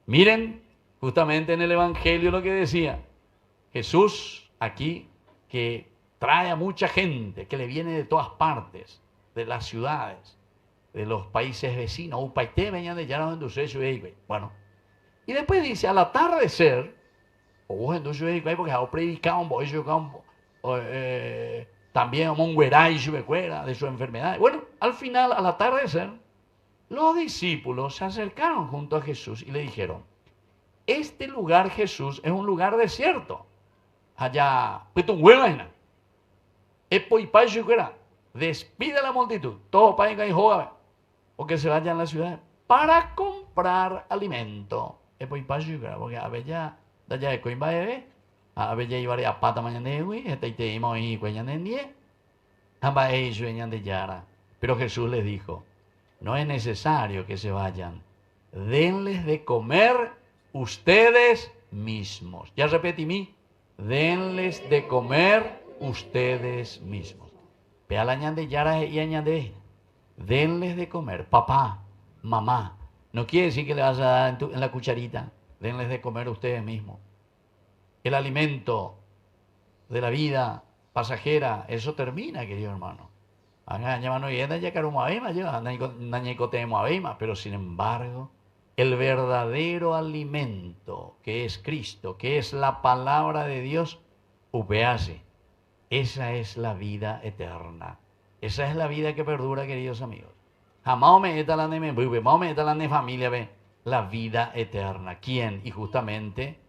Miren, justamente en el Evangelio lo que decía Jesús aquí, que trae a mucha gente que le viene de todas partes, de las ciudades, de los países vecinos. Bueno, y después dice, al atardecer, porque ha predicado también de su enfermedad. Bueno, al final, al atardecer, los discípulos se acercaron junto a Jesús y le dijeron, este lugar, Jesús, es un lugar desierto. Allá, pues tu hueva, epo y payo fuera. despide a la multitud, todo para y joven, o que se vayan a la ciudad para comprar alimento. Es por porque a veces ya de coimba a veces iba a pata mañana de hoy, este te íbamos y cueñan en 10, ambas ellos venían de Yara. Pero Jesús les dijo, no es necesario que se vayan, denles de comer ustedes mismos. Ya repetí mí, denles de comer ustedes mismos. Ve a la ñande Yara y añade, denles de comer, papá, mamá. No quiere decir que le vas a dar en la cucharita, denles de comer ustedes mismos. El alimento de la vida pasajera, eso termina, querido hermano. Pero sin embargo, el verdadero alimento que es Cristo, que es la palabra de Dios, upease. Esa es la vida eterna. Esa es la vida que perdura, queridos amigos. Jamás me eta la de familia, ve la vida eterna. ¿Quién? Y justamente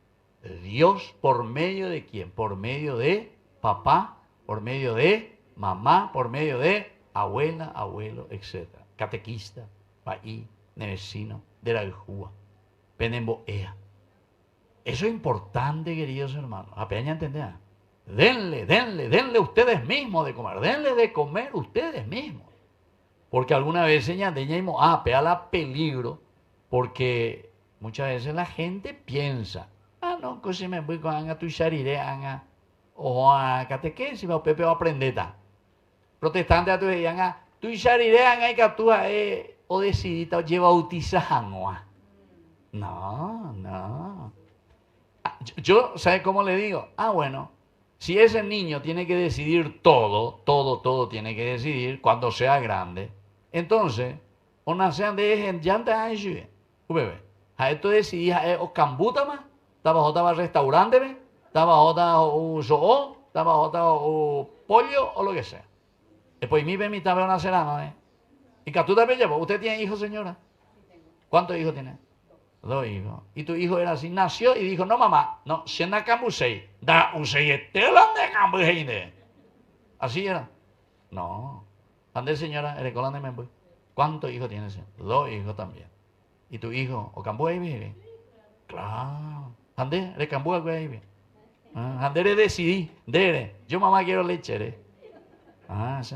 Dios, ¿por medio de quién? Por medio de papá, por medio de mamá, por medio de abuela, abuelo, etc. Catequista, paí, nevecino, de la Júa, penemboea. Eso es importante, queridos hermanos. Apenas entender. Denle ustedes mismos de comer. Denle de comer ustedes mismos. Porque alguna vez señalamos, pea la peligro, porque muchas veces la gente piensa, no, que si me voy con tu chariré, o a catequesis, o pepe va a aprender. Protestante a tu digan, tu chariré, que tú o decidita, o lleva bautizar. No. Yo, ¿sabe cómo le digo? Bueno, si ese niño tiene que decidir todo tiene que decidir cuando sea grande, entonces, o nacean de llanta a bebé. A esto decidí, o cambutama, estaba restaurante, estaba o zoo, estaba o pollo, o lo que sea. Después mi estaba una serana, ¿Y que tú también llevas? ¿Usted tiene hijos, señora? ¿Cuántos hijos tiene? 2 hijos. Y tu hijo era así, nació y dijo, no mamá, no, si en la cambusei, da usei estelan de cambusei. Así era. No. ¿Ande señora? ¿Eres colán de memboy? ¿Cuántos hijos tiene ese? 2 hijos también. ¿Y tu hijo? ¿O cambusei vive? Claro. ¿Ande? ¿Eres cambusei vive? ¿Ande eres decidí? ¿Dere? Yo mamá quiero leche, ¿sabes?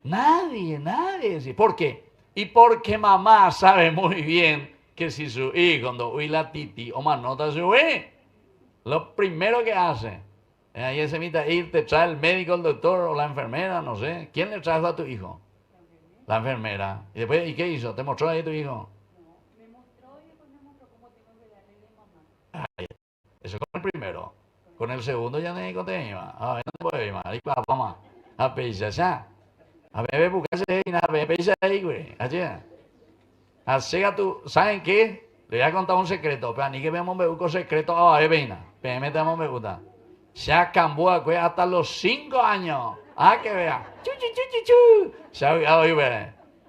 Nadie. ¿Por qué? Y porque mamá sabe muy bien que si su hijo, cuando oí la titi o manota su lo primero que hace, ahí se invita a ir, te trae el médico, el doctor o la enfermera, no sé. ¿Quién le trae a tu hijo? La enfermera. Y después, ¿y qué hizo? ¿Te mostró ahí tu hijo? No, me mostró y después me mostró cómo tengo que darle de mamá. Eso con el primero. Con el segundo ya no hay contenido. No puede más. Ahí va, mamá. A pedirse ya. A ver, buscarse ahí, a ver, pedirse ahí, güey. Allí. Así que tú, ¿saben qué? Le voy a contar un secreto. Pero ni que veamos un secreto a ver, venga. Pero me me gusta. Se acabó hasta los 5 años. Que vea. Se ha oído,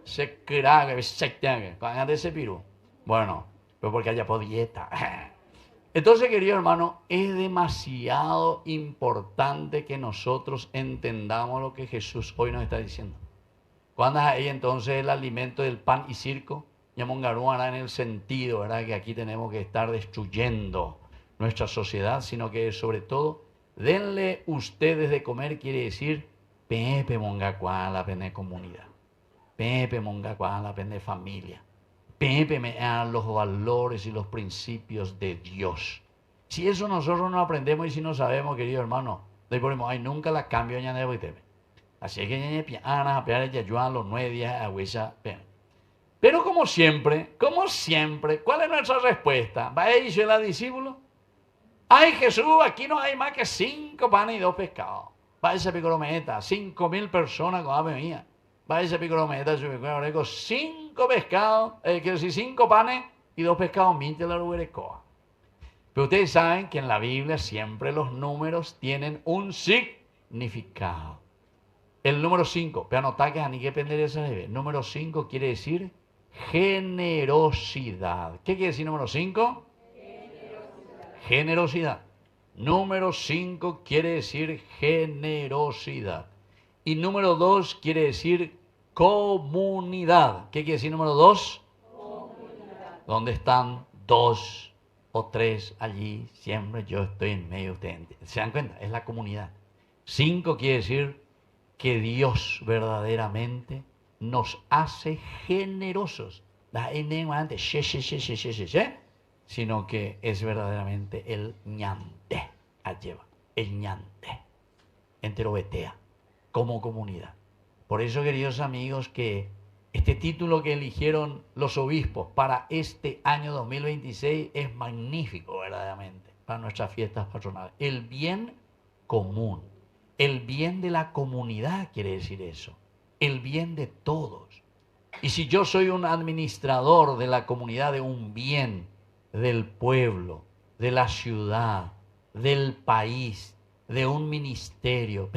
se crea que se tiene que de ese piru. Bueno, pero porque haya por dieta. Entonces, querido hermano, es demasiado importante que nosotros entendamos lo que Jesús hoy nos está diciendo. Cuando hay entonces el alimento del pan y circo, Yamongarú hará en el sentido, ¿verdad?, que aquí tenemos que estar destruyendo nuestra sociedad, sino que sobre todo, denle ustedes de comer, quiere decir, Pepe Mongacuá la pene comunidad, Pepe Mongacuá la pene familia, Pepe me dan los valores y los principios de Dios. Si eso nosotros no aprendemos y si no sabemos, querido hermano, de por ahí nunca la cambio ya de hoy. Así que ya piana, a pegar ya yo a los 9 días a huesa. Pero como siempre, ¿cuál es nuestra respuesta? ¿Va a ir el discípulo? Ay, Jesús, aquí no hay más que 5 panes y 2 pescados. Va a ese picrometa, 5.000 personas con ave mía. Va a ese picrometa, 5 pescados, quiero decir 5 panes y 2 pescados, minte la ruberecoa. Pero ustedes saben que en la Biblia siempre los números tienen un significado. El número 5, pero anotar que ni que depender de esa debe. Número 5 quiere decir generosidad. ¿Qué quiere decir número 5? Generosidad. Número 5 quiere decir generosidad. Y número 2 quiere decir comunidad. ¿Qué quiere decir número 2? Comunidad. ¿Dónde están 2 o 3 allí? Siempre yo estoy en medio de ustedes. ¿Se dan cuenta? Es la comunidad. 5 quiere decir que Dios verdaderamente nos hace generosos. Sino que es verdaderamente el ñante. Lleva el ñante. Entero betea. Como comunidad. Por eso, queridos amigos, que este título que eligieron los obispos para este año 2026 es magnífico verdaderamente para nuestras fiestas patronales. El bien común, el bien de la comunidad quiere decir eso, el bien de todos. Y si yo soy un administrador de la comunidad, de un bien del pueblo, de la ciudad, del país, de un ministerio,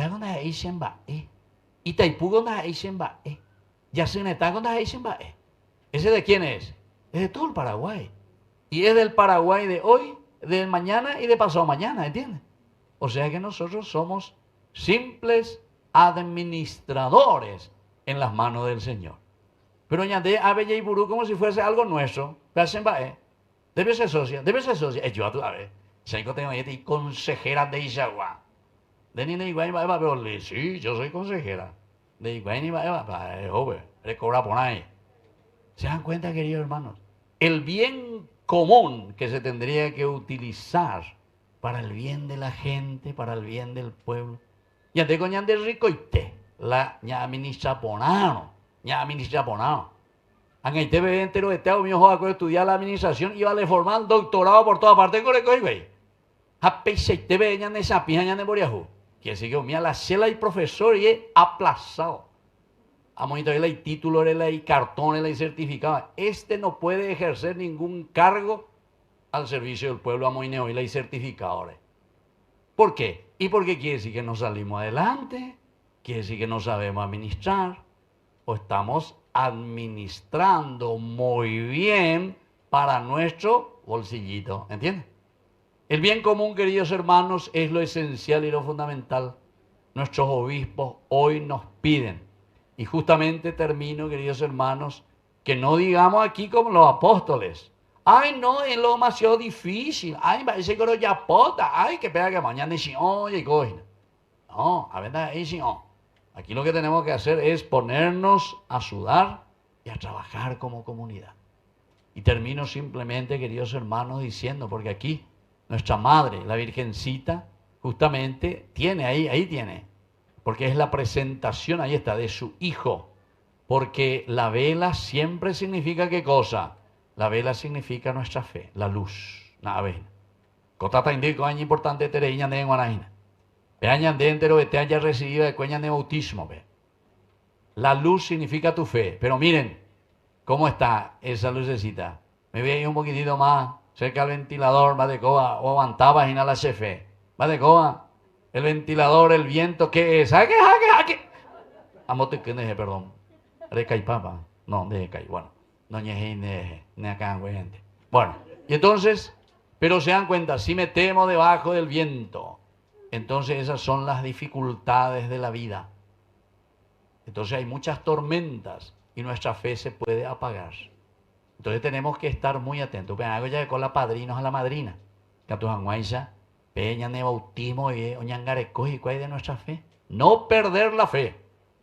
¿ese de quién es? Es de todo el Paraguay. Y es del Paraguay de hoy, de mañana y de pasado mañana, ¿entiendes? O sea que nosotros somos simples administradores en las manos del Señor. Pero añade a Bella y Burú como si fuese algo nuestro. Debe ser socia. Yo a tu vez. Y consejera de Ishagua. Sí, yo soy consejera. De Iguay le cobra por ahí. ¿Se dan cuenta, queridos hermanos? El bien común que se tendría que utilizar para el bien de la gente, para el bien del pueblo. Ya te coñan de rico y te la ña administra ponano. Aunque te ve entero de teo mío joda con estudiar la administración y vale formar doctorado por toda parte con el güey. A pese te ve ña de esa pija ña de Boriajú. Que sigue mía la cela y profesor y es aplazado. A monitorear el título, el cartón, el certificado. Este no puede ejercer ningún cargo al servicio del pueblo a Moineo y certificadores. ¿Por qué? Y porque quiere decir que no salimos adelante, quiere decir que no sabemos administrar, o estamos administrando muy bien para nuestro bolsillito. ¿Entiendes? El bien común, queridos hermanos, es lo esencial y lo fundamental. Nuestros obispos hoy nos piden. Y justamente termino, queridos hermanos, que no digamos aquí como los apóstoles. Ay, no, es lo demasiado difícil. Ay, parece que ya pota. Ay, que pega que mañana es y coge. No, a ver, aquí lo que tenemos que hacer es ponernos a sudar y a trabajar como comunidad. Y termino simplemente, queridos hermanos, diciendo, porque aquí nuestra madre, la Virgencita, justamente tiene ahí tiene, porque es la presentación, ahí está, de su hijo. Porque la vela siempre significa ¿qué cosa? La vela significa nuestra fe, la luz. Nada, ven. Cotata indico año importante tereña de guaraína. Veañan de entero que te haya recibido de cueña de bautismo, ve. La luz significa tu fe. Pero miren, ¿cómo está esa lucecita? Me ve ahí un poquitito más cerca del ventilador, va de coba, o aguantaba y la chefe. Va de coba. El ventilador, el viento, ¿qué es? ¿Sabe qué? Amote que deje, perdón. Recay papa. No, deje caer. Bueno, no ñeje, ni acá, güey, gente. Bueno, y entonces, pero se dan cuenta, si metemos debajo del viento, entonces esas son las dificultades de la vida. Entonces hay muchas tormentas y nuestra fe se puede apagar. Entonces tenemos que estar muy atentos. Pero hago ya con la padrinos a la madrina. Que a tus anguaisas, peña de bautismo y oñangareco y cuál de nuestra fe. No perder la fe.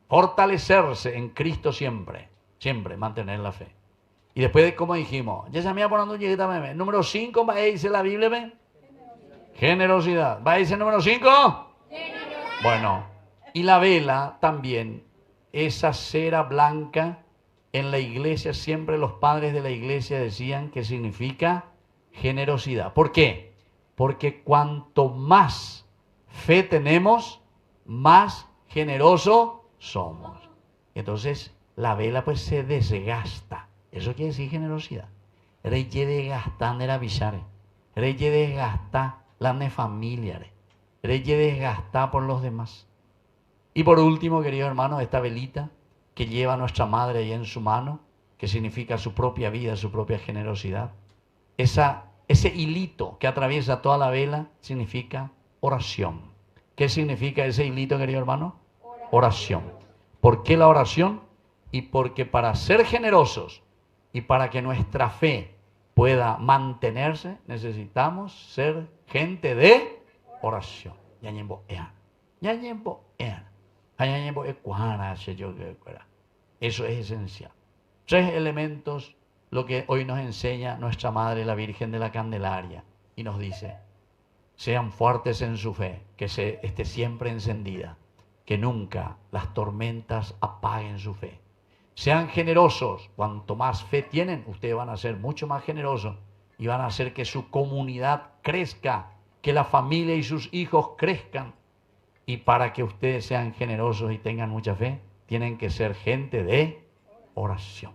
Fortalecerse en Cristo siempre. Siempre mantener la fe. Y después, como dijimos, ya se me iba poniendo un lleguita meme. Número 5, ¿va a decir la Biblia? ¿Ve? Generosidad. ¿Va a decir número 5? Bueno, y la vela también, esa cera blanca, en la iglesia siempre los padres de la iglesia decían que significa generosidad. ¿Por qué? Porque cuanto más fe tenemos, más generoso somos. Entonces la vela pues se desgasta. Eso quiere decir generosidad. Rey desgastando era avisar. Rey desgasta la familia. Rey desgasta por los demás. Y por último, queridos hermanos, esta velita que lleva a nuestra madre ahí en su mano, que significa su propia vida, su propia generosidad. Ese hilito que atraviesa toda la vela significa oración. ¿Qué significa ese hilito, querido hermano? oración. ¿Por qué la oración? Y porque para ser generosos y para que nuestra fe pueda mantenerse, necesitamos ser gente de oración. Eso es esencial. 3 elementos, lo que hoy nos enseña nuestra Madre, la Virgen de la Candelaria, y nos dice: sean fuertes en su fe, que esté siempre encendida, que nunca las tormentas apaguen su fe. Sean generosos, cuanto más fe tienen, ustedes van a ser mucho más generosos y van a hacer que su comunidad crezca, que la familia y sus hijos crezcan. Y para que ustedes sean generosos y tengan mucha fe, tienen que ser gente de oración.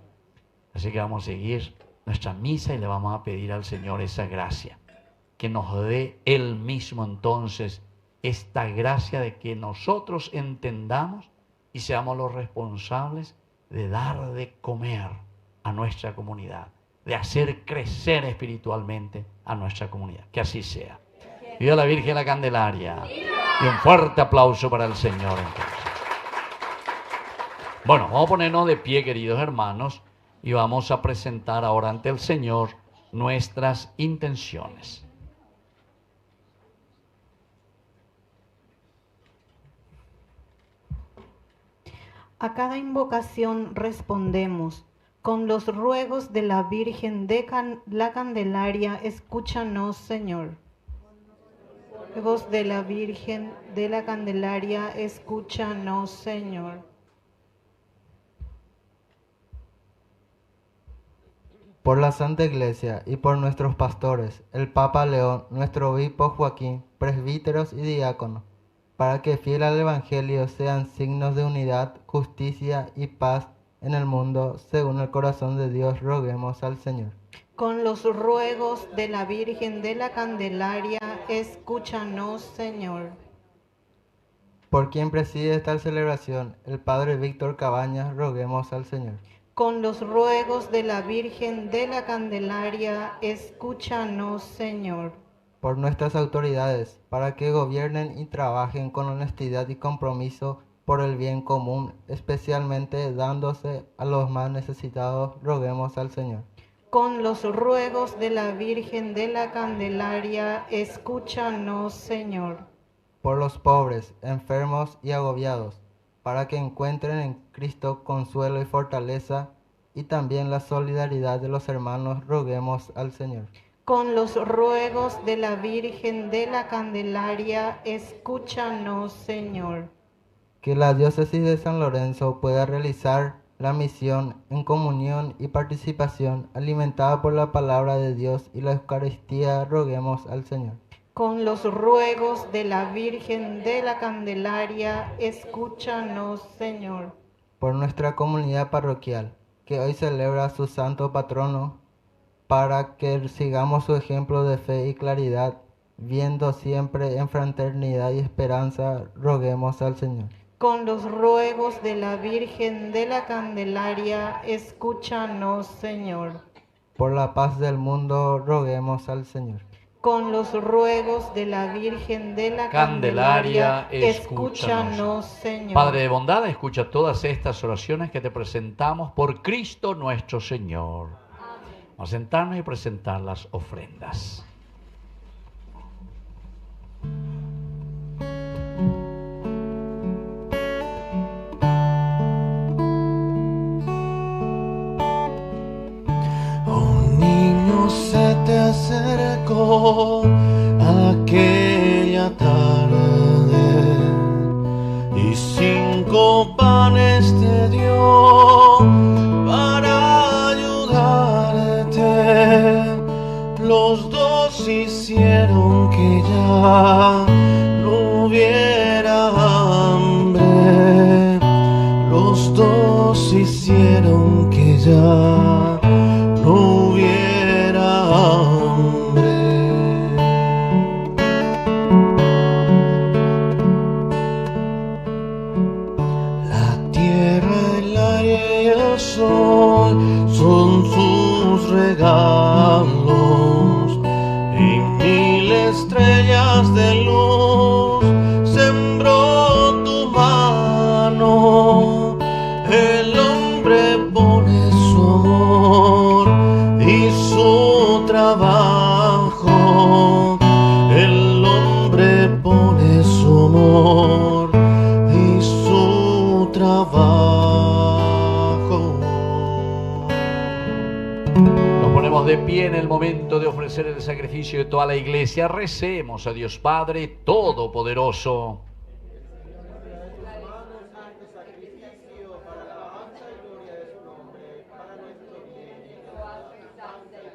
Así que vamos a seguir nuestra misa y le vamos a pedir al Señor esa gracia, que nos dé Él mismo entonces esta gracia de que nosotros entendamos y seamos los responsables de dar de comer a nuestra comunidad, de hacer crecer espiritualmente a nuestra comunidad. Que así sea. Viva la Virgen de la Candelaria. Y un fuerte aplauso para el Señor entonces. Bueno, vamos a ponernos de pie, queridos hermanos, y vamos a presentar ahora ante el Señor nuestras intenciones. A cada invocación respondemos: con los ruegos de la Virgen de la Candelaria, escúchanos, Señor. Ruegos de la Virgen de la Candelaria, escúchanos, Señor. Por la Santa Iglesia y por nuestros pastores, el Papa León, nuestro obispo Joaquín, presbíteros y diáconos, para que fiel al Evangelio sean signos de unidad, justicia y paz en el mundo, según el corazón de Dios, roguemos al Señor. Con los ruegos de la Virgen de la Candelaria, escúchanos, Señor. Por quien preside esta celebración, el Padre Víctor Cabañas, roguemos al Señor. Con los ruegos de la Virgen de la Candelaria, escúchanos, Señor. Por nuestras autoridades, para que gobiernen y trabajen con honestidad y compromiso por el bien común, especialmente dándose a los más necesitados, roguemos al Señor. Con los ruegos de la Virgen de la Candelaria, escúchanos, Señor. Por los pobres, enfermos y agobiados, para que encuentren en Cristo consuelo y fortaleza, y también la solidaridad de los hermanos, roguemos al Señor. Con los ruegos de la Virgen de la Candelaria, escúchanos, Señor. Que la diócesis de San Lorenzo pueda realizar la misión en comunión y participación alimentada por la palabra de Dios y la Eucaristía, roguemos al Señor. Con los ruegos de la Virgen de la Candelaria, escúchanos, Señor. Por nuestra comunidad parroquial, que hoy celebra su santo patrono, para que sigamos su ejemplo de fe y claridad, viendo siempre en fraternidad y esperanza, roguemos al Señor. Con los ruegos de la Virgen de la Candelaria, escúchanos, Señor. Por la paz del mundo, roguemos al Señor. Con los ruegos de la Virgen de la Candelaria, escúchanos, Señor. Padre de bondad, escucha todas estas oraciones que te presentamos por Cristo nuestro Señor. Vamos a sentarnos y presentar las ofrendas. Un niño se te acercó aquella tarde y 5 panes te dio para ayudarte. Los 2 hicieron que ya no hubiera hambre. Los 2 hicieron que ya no hubiera hambre. La tierra, el aire y el sol son sus regalos, y 1000 estrellas de luz sembró tu mano. Señor y su trabajo. El hombre pone su amor y su trabajo. Nos ponemos de pie en el momento de ofrecer el sacrificio de toda la iglesia. Recemos a Dios Padre Todopoderoso.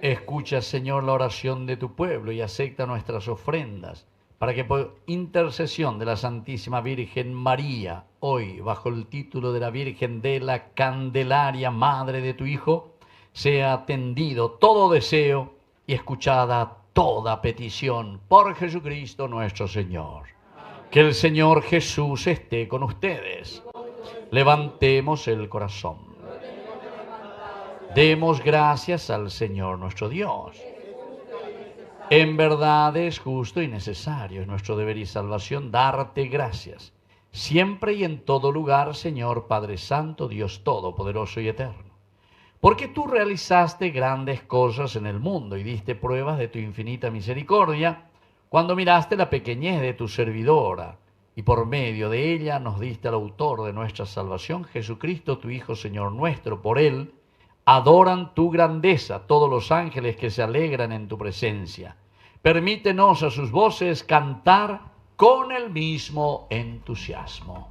Escucha, Señor, la oración de tu pueblo y acepta nuestras ofrendas, para que por intercesión de la Santísima Virgen María, hoy, bajo el título de la Virgen de la Candelaria, Madre de tu Hijo, sea atendido todo deseo y escuchada toda petición por Jesucristo nuestro Señor. Que el Señor Jesús esté con ustedes. Levantemos el corazón. Demos gracias al Señor nuestro Dios. En verdad es justo y necesario, es nuestro deber y salvación, darte gracias, siempre y en todo lugar, Señor Padre Santo, Dios Todopoderoso y Eterno. Porque tú realizaste grandes cosas en el mundo y diste pruebas de tu infinita misericordia, cuando miraste la pequeñez de tu servidora, y por medio de ella nos diste al autor de nuestra salvación, Jesucristo, tu Hijo, Señor nuestro. Por él adoran tu grandeza todos los ángeles que se alegran en tu presencia. Permítenos a sus voces cantar con el mismo entusiasmo.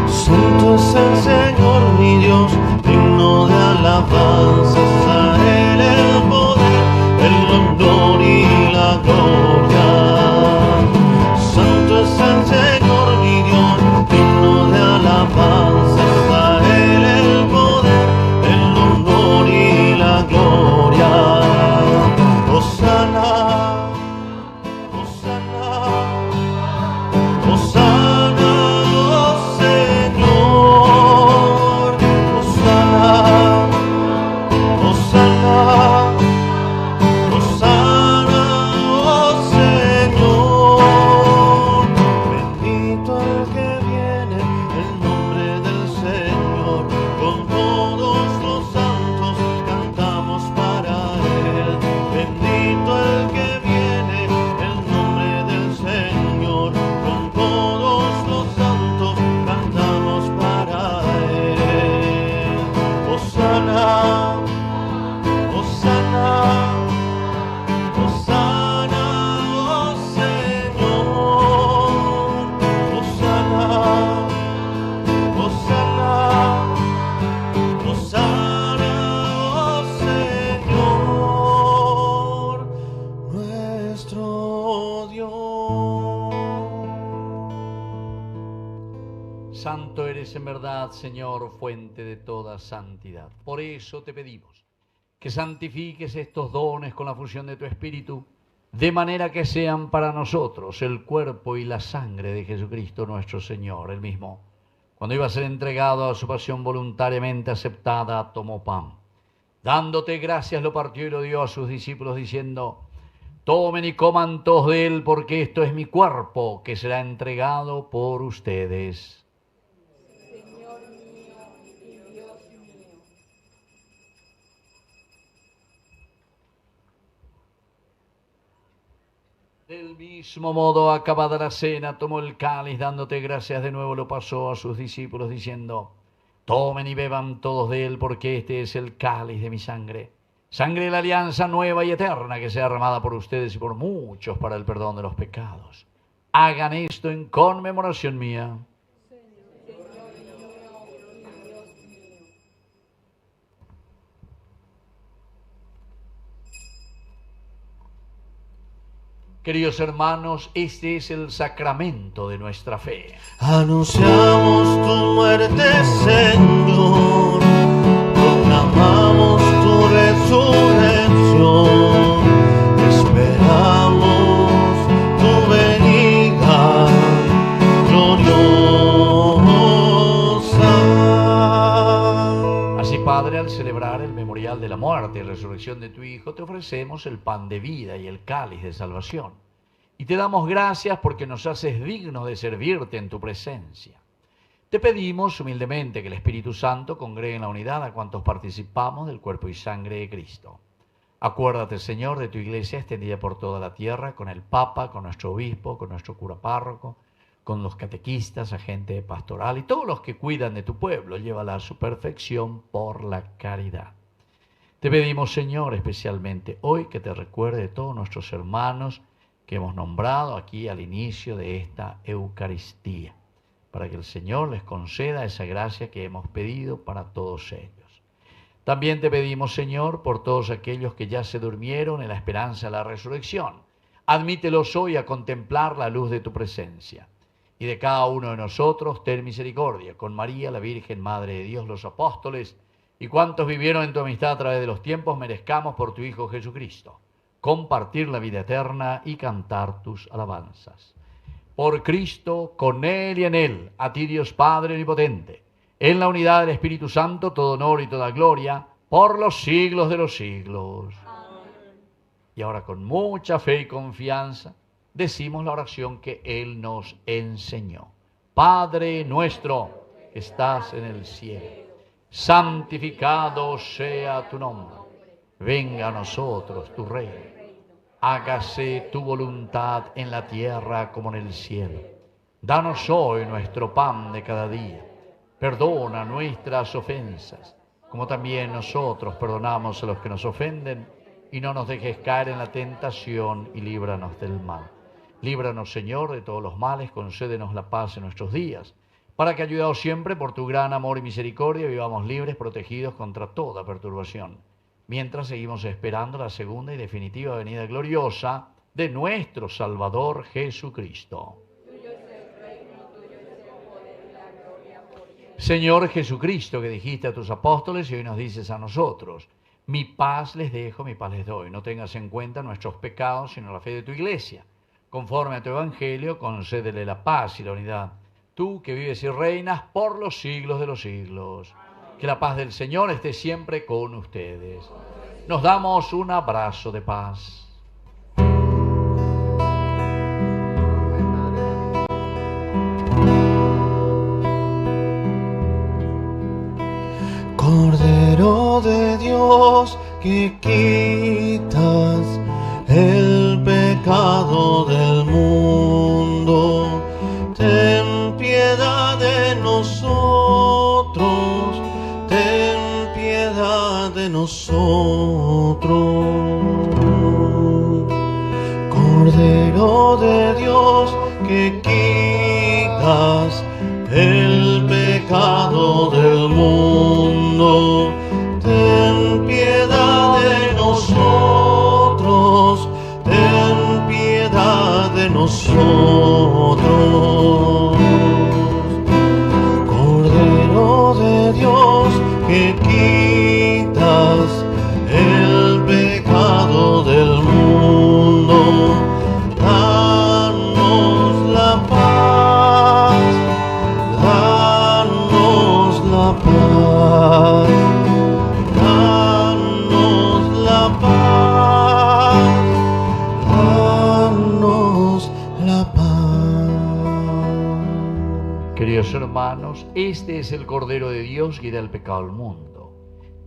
Santo es el Señor mi Dios, digno de alabanzas, a Él el poder, el honor y la gloria. Santo es el Señor mi Dios, digno de alabanzas, a Él el poder, el honor y la gloria. Hosana, Hosana, Hosana, oh Señor. Hosana, Hosana, Hosana, oh Señor. Bendito el que viene en nombre del Señor. Con todos los santos cantamos para Él. Bendito el que viene en nombre del Señor. Con todos los santos cantamos para Él. Hosana, Hosana, Hosana, oh Señor. Hosana, Hosana, Hosana, oh Señor, nuestro Dios. Santo eres en verdad, Señor, fuente de toda santidad. Por eso te pedimos que santifiques estos dones con la fusión de tu Espíritu, de manera que sean para nosotros el cuerpo y la sangre de Jesucristo nuestro Señor. Él mismo, cuando iba a ser entregado a su pasión voluntariamente aceptada, tomó pan. Dándote gracias, lo partió y lo dio a sus discípulos, diciendo: tomen y coman todos de él, porque esto es mi cuerpo, que será entregado por ustedes. Del mismo modo, acabada la cena, tomó el cáliz, dándote gracias de nuevo, lo pasó a sus discípulos, diciendo: tomen y beban todos de él, porque este es el cáliz de mi sangre, sangre de la alianza nueva y eterna, que sea derramada por ustedes y por muchos para el perdón de los pecados. Hagan esto en conmemoración mía. Queridos hermanos, este es el sacramento de nuestra fe. Anunciamos tu muerte, Señor, proclamamos tu resurrección, esperamos tu venida gloriosa. Así, Padre, al celebrar el memorial de la muerte y resurrección de tu Hijo, te ofrecemos el pan de vida y el cáliz de salvación. y te damos gracias porque nos haces dignos de servirte en tu presencia. Te pedimos humildemente que el Espíritu Santo congregue en la unidad a cuantos participamos del cuerpo y sangre de Cristo. Acuérdate, Señor, de tu iglesia extendida por toda la tierra, con el Papa, con nuestro obispo, con nuestro cura párroco, con los catequistas, agente pastoral y todos los que cuidan de tu pueblo. Llévala a su perfección por la caridad. Te pedimos, Señor, especialmente hoy que te recuerde de todos nuestros hermanos que hemos nombrado aquí al inicio de esta Eucaristía, para que el Señor les conceda esa gracia que hemos pedido para todos ellos. También te pedimos, Señor, por todos aquellos que ya se durmieron en la esperanza de la resurrección. Admítelos hoy a contemplar la luz de tu presencia. Y de cada uno de nosotros, ten misericordia, con María, la Virgen, Madre de Dios, los apóstoles, y cuantos vivieron en tu amistad a través de los tiempos, merezcamos por tu Hijo Jesucristo compartir la vida eterna y cantar tus alabanzas. Por Cristo, con Él y en Él, a ti Dios Padre Omnipotente, en la unidad del Espíritu Santo, todo honor y toda gloria, por los siglos de los siglos. Amén. Y ahora con mucha fe y confianza, decimos la oración que Él nos enseñó. Padre nuestro, que estás en el cielo, santificado sea tu nombre. Venga a nosotros tu reino. Hágase tu voluntad en la tierra como en el cielo. Danos hoy nuestro pan de cada día. Perdona nuestras ofensas, como también nosotros perdonamos a los que nos ofenden, y no nos dejes caer en la tentación y líbranos del mal. Líbranos, Señor, de todos los males, concédenos la paz en nuestros días, para que, ayudados siempre por tu gran amor y misericordia, vivamos libres, protegidos contra toda perturbación, mientras seguimos esperando la segunda y definitiva venida gloriosa de nuestro Salvador Jesucristo. Señor Jesucristo, que dijiste a tus apóstoles y hoy nos dices a nosotros, mi paz les dejo, mi paz les doy. No tengas en cuenta nuestros pecados, sino la fe de tu iglesia. Conforme a tu evangelio, concédele la paz y la unidad. Tú que vives y reinas por los siglos de los siglos. Que la paz del Señor esté siempre con ustedes. Nos damos un abrazo de paz. Cordero de Dios, que quitas el pecado del mundo, ten piedad de nosotros, ten piedad de nosotros. Cordero de Dios, que quitas el pecado del mundo, ten piedad de nosotros, ten piedad de nosotros. Cordero de Dios, que quitas el pecado del mundo, danos la paz, danos la paz, danos la paz, danos la paz. Queridos hermanos, este es el Cordero de Dios que quita el pecado del mundo.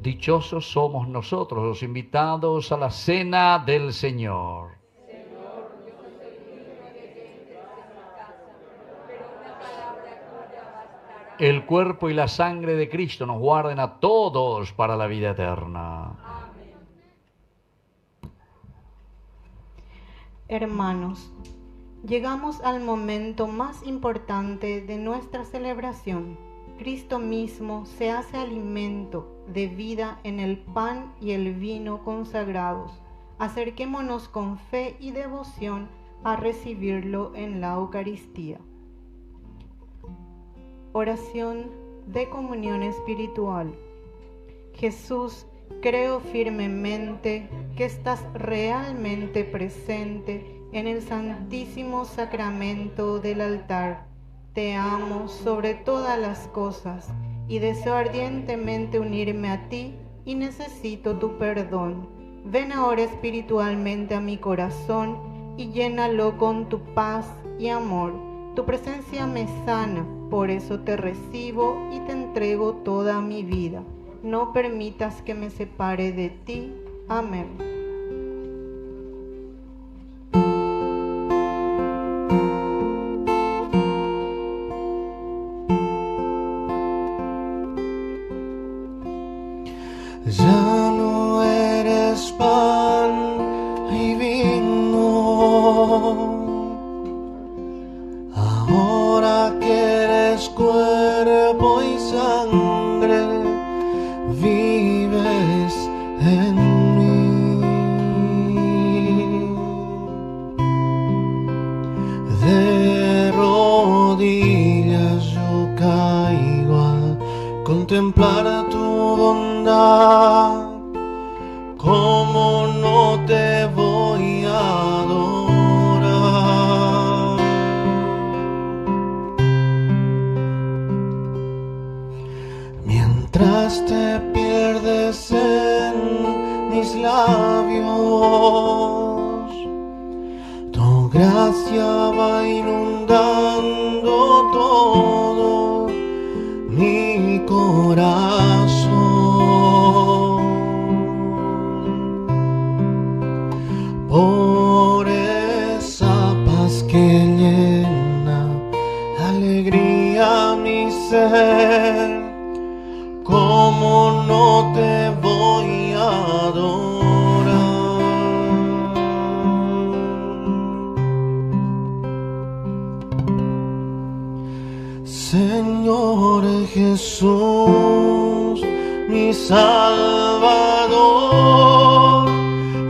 Dichosos somos nosotros los invitados a la cena del Señor. El cuerpo y la sangre de Cristo nos guarden a todos para la vida eterna. Hermanos, llegamos al momento más importante de nuestra celebración. Cristo mismo se hace alimento de vida en el pan y el vino consagrados. Acerquémonos con fe y devoción a recibirlo en la Eucaristía. Oración de comunión espiritual. Jesús, creo firmemente que estás realmente presente en el Santísimo Sacramento del altar. Te amo sobre todas las cosas y deseo ardientemente unirme a ti y necesito tu perdón. Ven ahora espiritualmente a mi corazón y llénalo con tu paz y amor. Tu presencia me sana, por eso te recibo y te entrego toda mi vida. No permitas que me separe de ti. Amén. Ya no eres pan y vino, ahora que eres cuerpo y sangre, vives en mí. De rodillas yo caigo a contemplar tu bondad. ¿Cómo no te voy a adorar? Mientras te pierdes en mis labios, tu gracia va inundando todo mi corazón. Por esa paz que llena de alegría mi ser, ¿cómo no te voy a adorar? Señor Jesús, mi Salvador,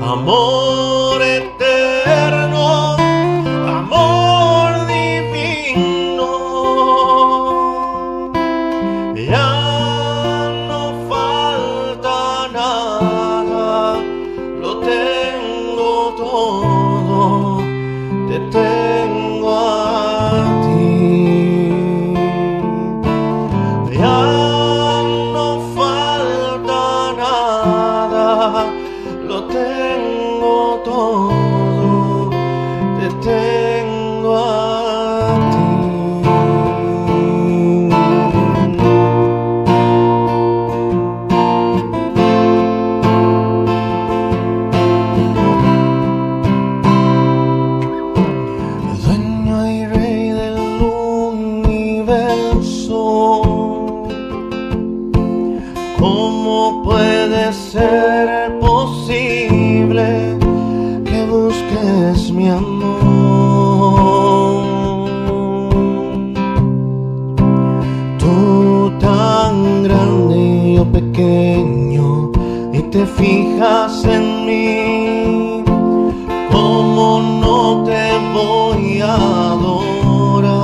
amor eterno, amor divino, ya no falta nada, lo tengo todo, te tengo a ti. Ya no falta nada, lo tengo todo, te tengo a ti. Dueño y rey del universo, ¿cómo puede ser posible que busques mi amor? Tú tan grande y yo pequeño, y te fijas en mí, ¿cómo no te voy a adorar?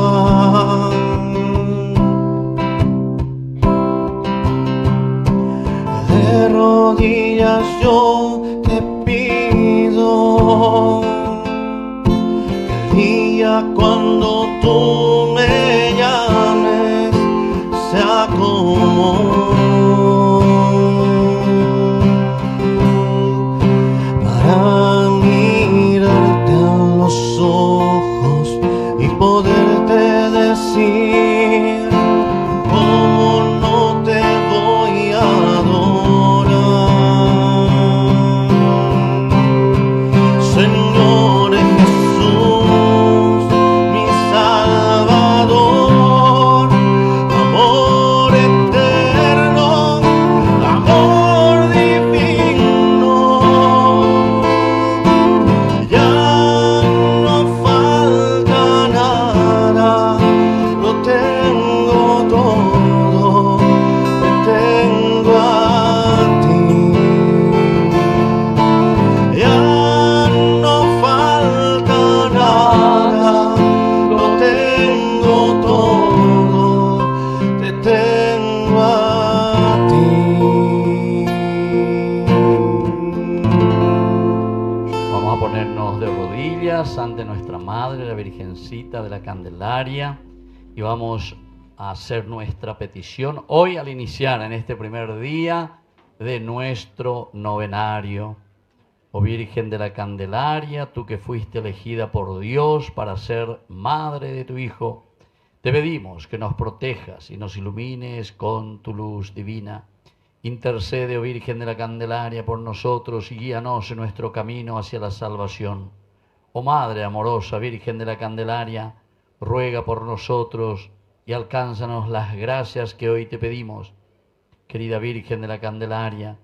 De rodillas yo te pido que el día cuando tú me llames sea como para mirarte a los ojos y poderte decir, ¿cómo no te voy a adorar? Señor Jesús, mi Salvador, amor eterno, amor divino, ya no falta nada, lo tengo todo, te tengo a ti. Ya no falta nada, lo tengo todo, te tengo a ti. Vamos a ponernos de rodillas ante nuestra Madre, la Virgencita de la Candelaria, y vamos a hacer nuestra petición hoy al iniciar en este primer día de nuestro novenario. Oh Virgen de la Candelaria, tú que fuiste elegida por Dios para ser madre de tu Hijo, te pedimos que nos protejas y nos ilumines con tu luz divina. Intercede, oh Virgen de la Candelaria, por nosotros y guíanos en nuestro camino hacia la salvación. Oh Madre amorosa, Virgen de la Candelaria, ruega por nosotros y alcánzanos las gracias que hoy te pedimos. Querida Virgen de la Candelaria,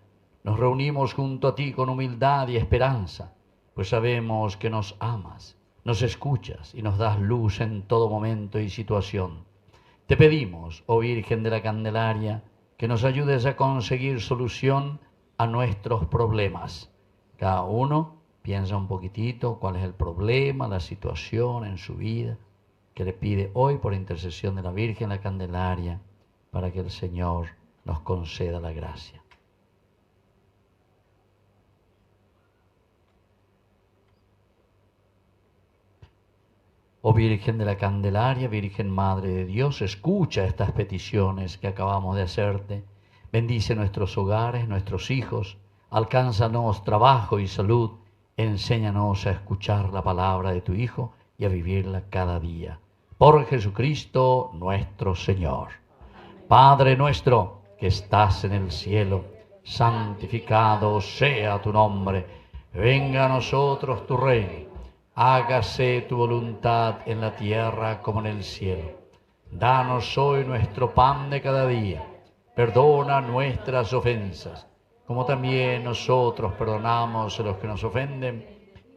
nos reunimos junto a ti con humildad y esperanza, pues sabemos que nos amas, nos escuchas y nos das luz en todo momento y situación. Te pedimos, oh Virgen de la Candelaria, que nos ayudes a conseguir solución a nuestros problemas. Cada uno piensa un poquitito cuál es el problema, la situación en su vida, que le pide hoy por intercesión de la Virgen de la Candelaria, para que el Señor nos conceda la gracia. Oh Virgen de la Candelaria, Virgen Madre de Dios, escucha estas peticiones que acabamos de hacerte. Bendice nuestros hogares, nuestros hijos, alcánzanos trabajo y salud, enséñanos a escuchar la palabra de tu Hijo y a vivirla cada día. Por Jesucristo nuestro Señor. Padre nuestro que estás en el cielo, santificado sea tu nombre. Venga a nosotros tu reino. Hágase tu voluntad en la tierra como en el cielo. Danos hoy nuestro pan de cada día. Perdona nuestras ofensas, como también nosotros perdonamos a los que nos ofenden.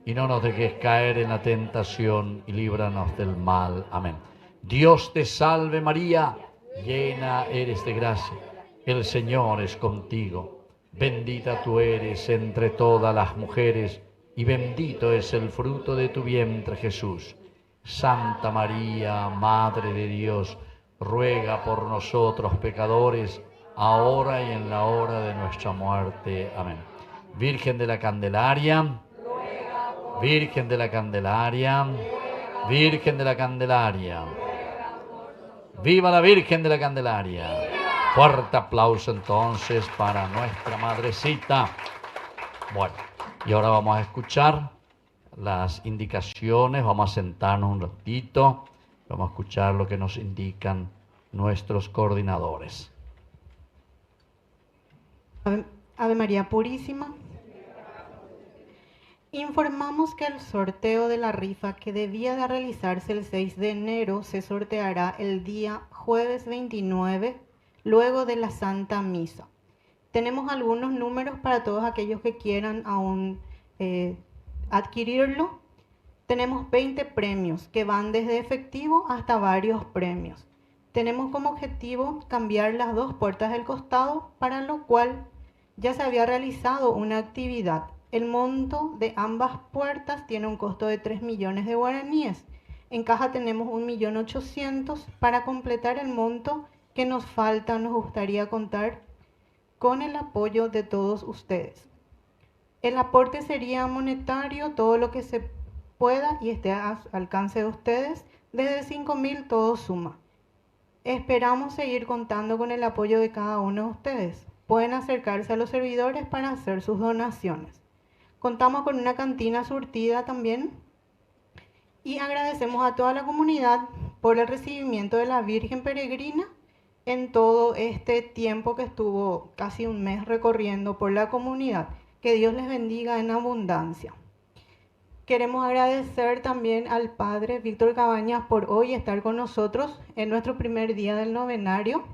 Y no nos dejes caer en la tentación y líbranos del mal. Amén. Dios te salve María, llena eres de gracia. El Señor es contigo. Bendita tú eres entre todas las mujeres, y bendito es el fruto de tu vientre, Jesús. Santa María, Madre de Dios, ruega por nosotros pecadores, ahora y en la hora de nuestra muerte. Amén. Virgen de la Candelaria, Virgen de la Candelaria, Virgen de la Candelaria. ¡Viva la Virgen de la Candelaria! Fuerte aplauso entonces para nuestra madrecita. Bueno. Y ahora vamos a escuchar las indicaciones, vamos a sentarnos un ratito, vamos a escuchar lo que nos indican nuestros coordinadores. Ave María Purísima. Informamos que el sorteo de la rifa que debía de realizarse el 6 de enero se sorteará el día jueves 29, luego de la Santa Misa. Tenemos algunos números para todos aquellos que quieran aún adquirirlo. Tenemos 20 premios que van desde efectivo hasta varios premios. Tenemos como objetivo cambiar las dos puertas del costado, para lo cual ya se había realizado una actividad. El monto de ambas puertas tiene un costo de 3 millones de guaraníes. En caja tenemos 1.800.000. Para completar el monto que nos falta, nos gustaría contar con el apoyo de todos ustedes. El aporte sería monetario, todo lo que se pueda y esté al alcance de ustedes. Desde 5.000 todo suma. Esperamos seguir contando con el apoyo de cada uno de ustedes. Pueden acercarse a los servidores para hacer sus donaciones. Contamos con una cantina surtida también. Y agradecemos a toda la comunidad por el recibimiento de la Virgen Peregrina en todo este tiempo que estuvo casi un mes recorriendo por la comunidad. Que Dios les bendiga en abundancia. Queremos agradecer también al Padre Víctor Cabañas por hoy estar con nosotros en nuestro primer día del novenario.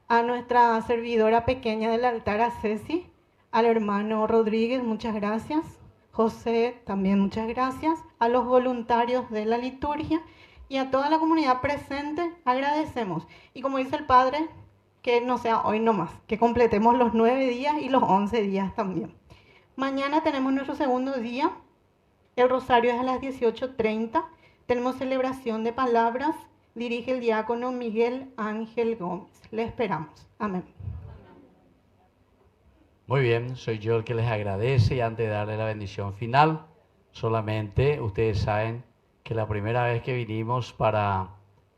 A nuestra servidora pequeña del altar, a Ceci, al hermano Rodríguez, muchas gracias. José, también muchas gracias. A los voluntarios de la liturgia y a toda la comunidad presente, agradecemos. Y como dice el Padre, que no sea hoy nomás, que completemos los 9 días y los 11 días también. Mañana tenemos nuestro segundo día. El rosario es a las 18:30. Tenemos celebración de palabras. Dirige el diácono Miguel Ángel Gómez. Le esperamos. Amén. Muy bien, soy yo el que les agradece, y antes de darle la bendición final, solamente ustedes saben que la primera vez que vinimos para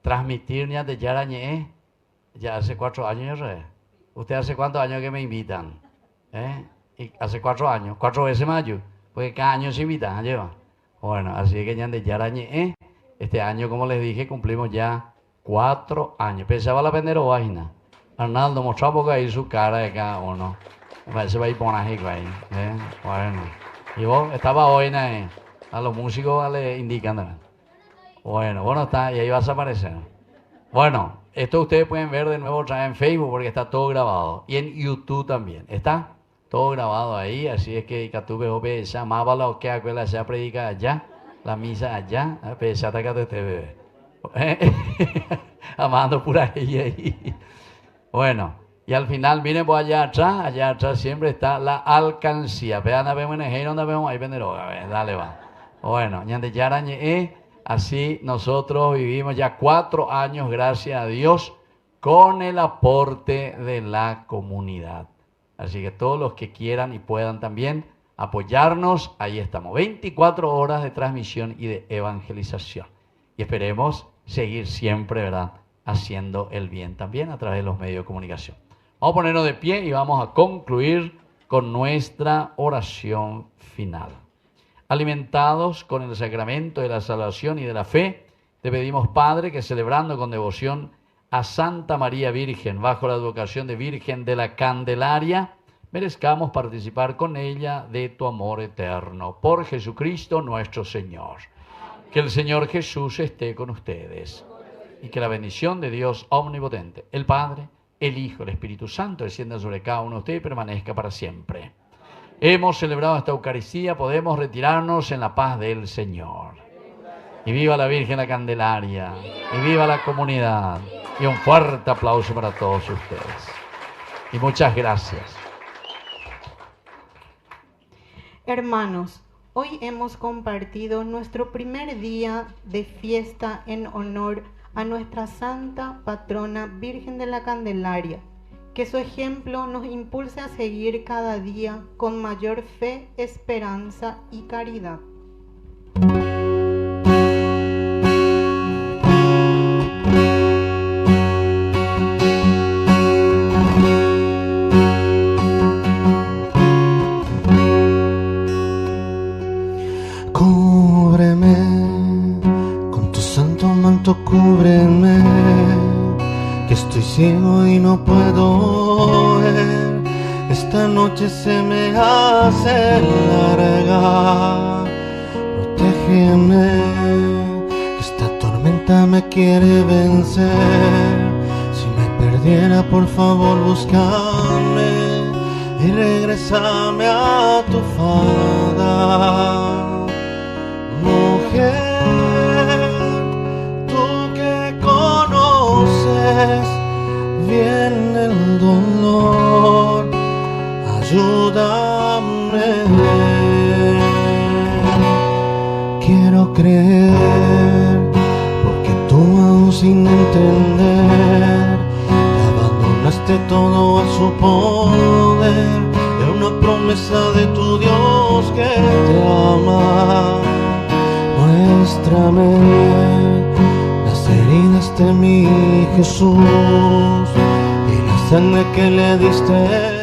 transmitir Ña de Yarañé, ya hace 4 años, ¿no? ¿Usted hace cuántos años que me invitan? Y hace 4 años, 4 veces más yo. Porque cada año se invita, lleva. Bueno, así que ya de Yarañe, este año, como les dije, cumplimos ya 4 años. Pensaba la pendero página. Arnaldo, mostró un poco ahí su cara de cada uno. Se va a ir ponágico ahí. Bueno. Y vos, estaba hoy, a los músicos le indican también. Bueno, está, y ahí vas a aparecer. Bueno, esto ustedes pueden ver de nuevo otra vez en Facebook porque está todo grabado. Y en YouTube también. ¿Está? Todo grabado ahí, así es que Catupe Ope llamaba lo que acuela ya predica allá, la misa allá, pero ya está este bebé. Amando pura ella ahí. Bueno, y al final, miren por allá atrás siempre está la alcancía. Vean, vemos en el donde vemos ahí venderoga, dale va. Bueno, ñande yarañe, así nosotros vivimos ya 4 años, gracias a Dios, con el aporte de la comunidad. Así que todos los que quieran y puedan también apoyarnos, ahí estamos. 24 horas de transmisión y de evangelización. Y esperemos seguir siempre, ¿verdad?, haciendo el bien también a través de los medios de comunicación. Vamos a ponernos de pie y vamos a concluir con nuestra oración final. Alimentados con el sacramento de la salvación y de la fe, te pedimos, Padre, que celebrando con devoción a Santa María Virgen, bajo la advocación de Virgen de la Candelaria, merezcamos participar con ella de tu amor eterno. Por Jesucristo nuestro Señor. Que el Señor Jesús esté con ustedes. Y que la bendición de Dios omnipotente, el Padre, el Hijo, el Espíritu Santo, descienda sobre cada uno de ustedes y permanezca para siempre. Hemos celebrado esta Eucaristía, podemos retirarnos en la paz del Señor. Y viva la Virgen la Candelaria. Y viva la comunidad. Y un fuerte aplauso para todos ustedes. Y muchas gracias. Hermanos, hoy hemos compartido nuestro primer día de fiesta en honor a nuestra Santa Patrona Virgen de la Candelaria. Que su ejemplo nos impulse a seguir cada día con mayor fe, esperanza y caridad. Cúbreme, que estoy ciego y no puedo ver. Esta noche se me hace larga. Protégeme, que esta tormenta me quiere vencer. Si me perdiera, por favor, búscame y regrésame a tu fada. Mujer, viene el dolor, ayúdame. Quiero creer, porque tú aún sin entender, te abandonaste todo a su poder. Es una promesa de tu Dios que te ama. Muéstrame heridas de mi Jesús y la sangre que le diste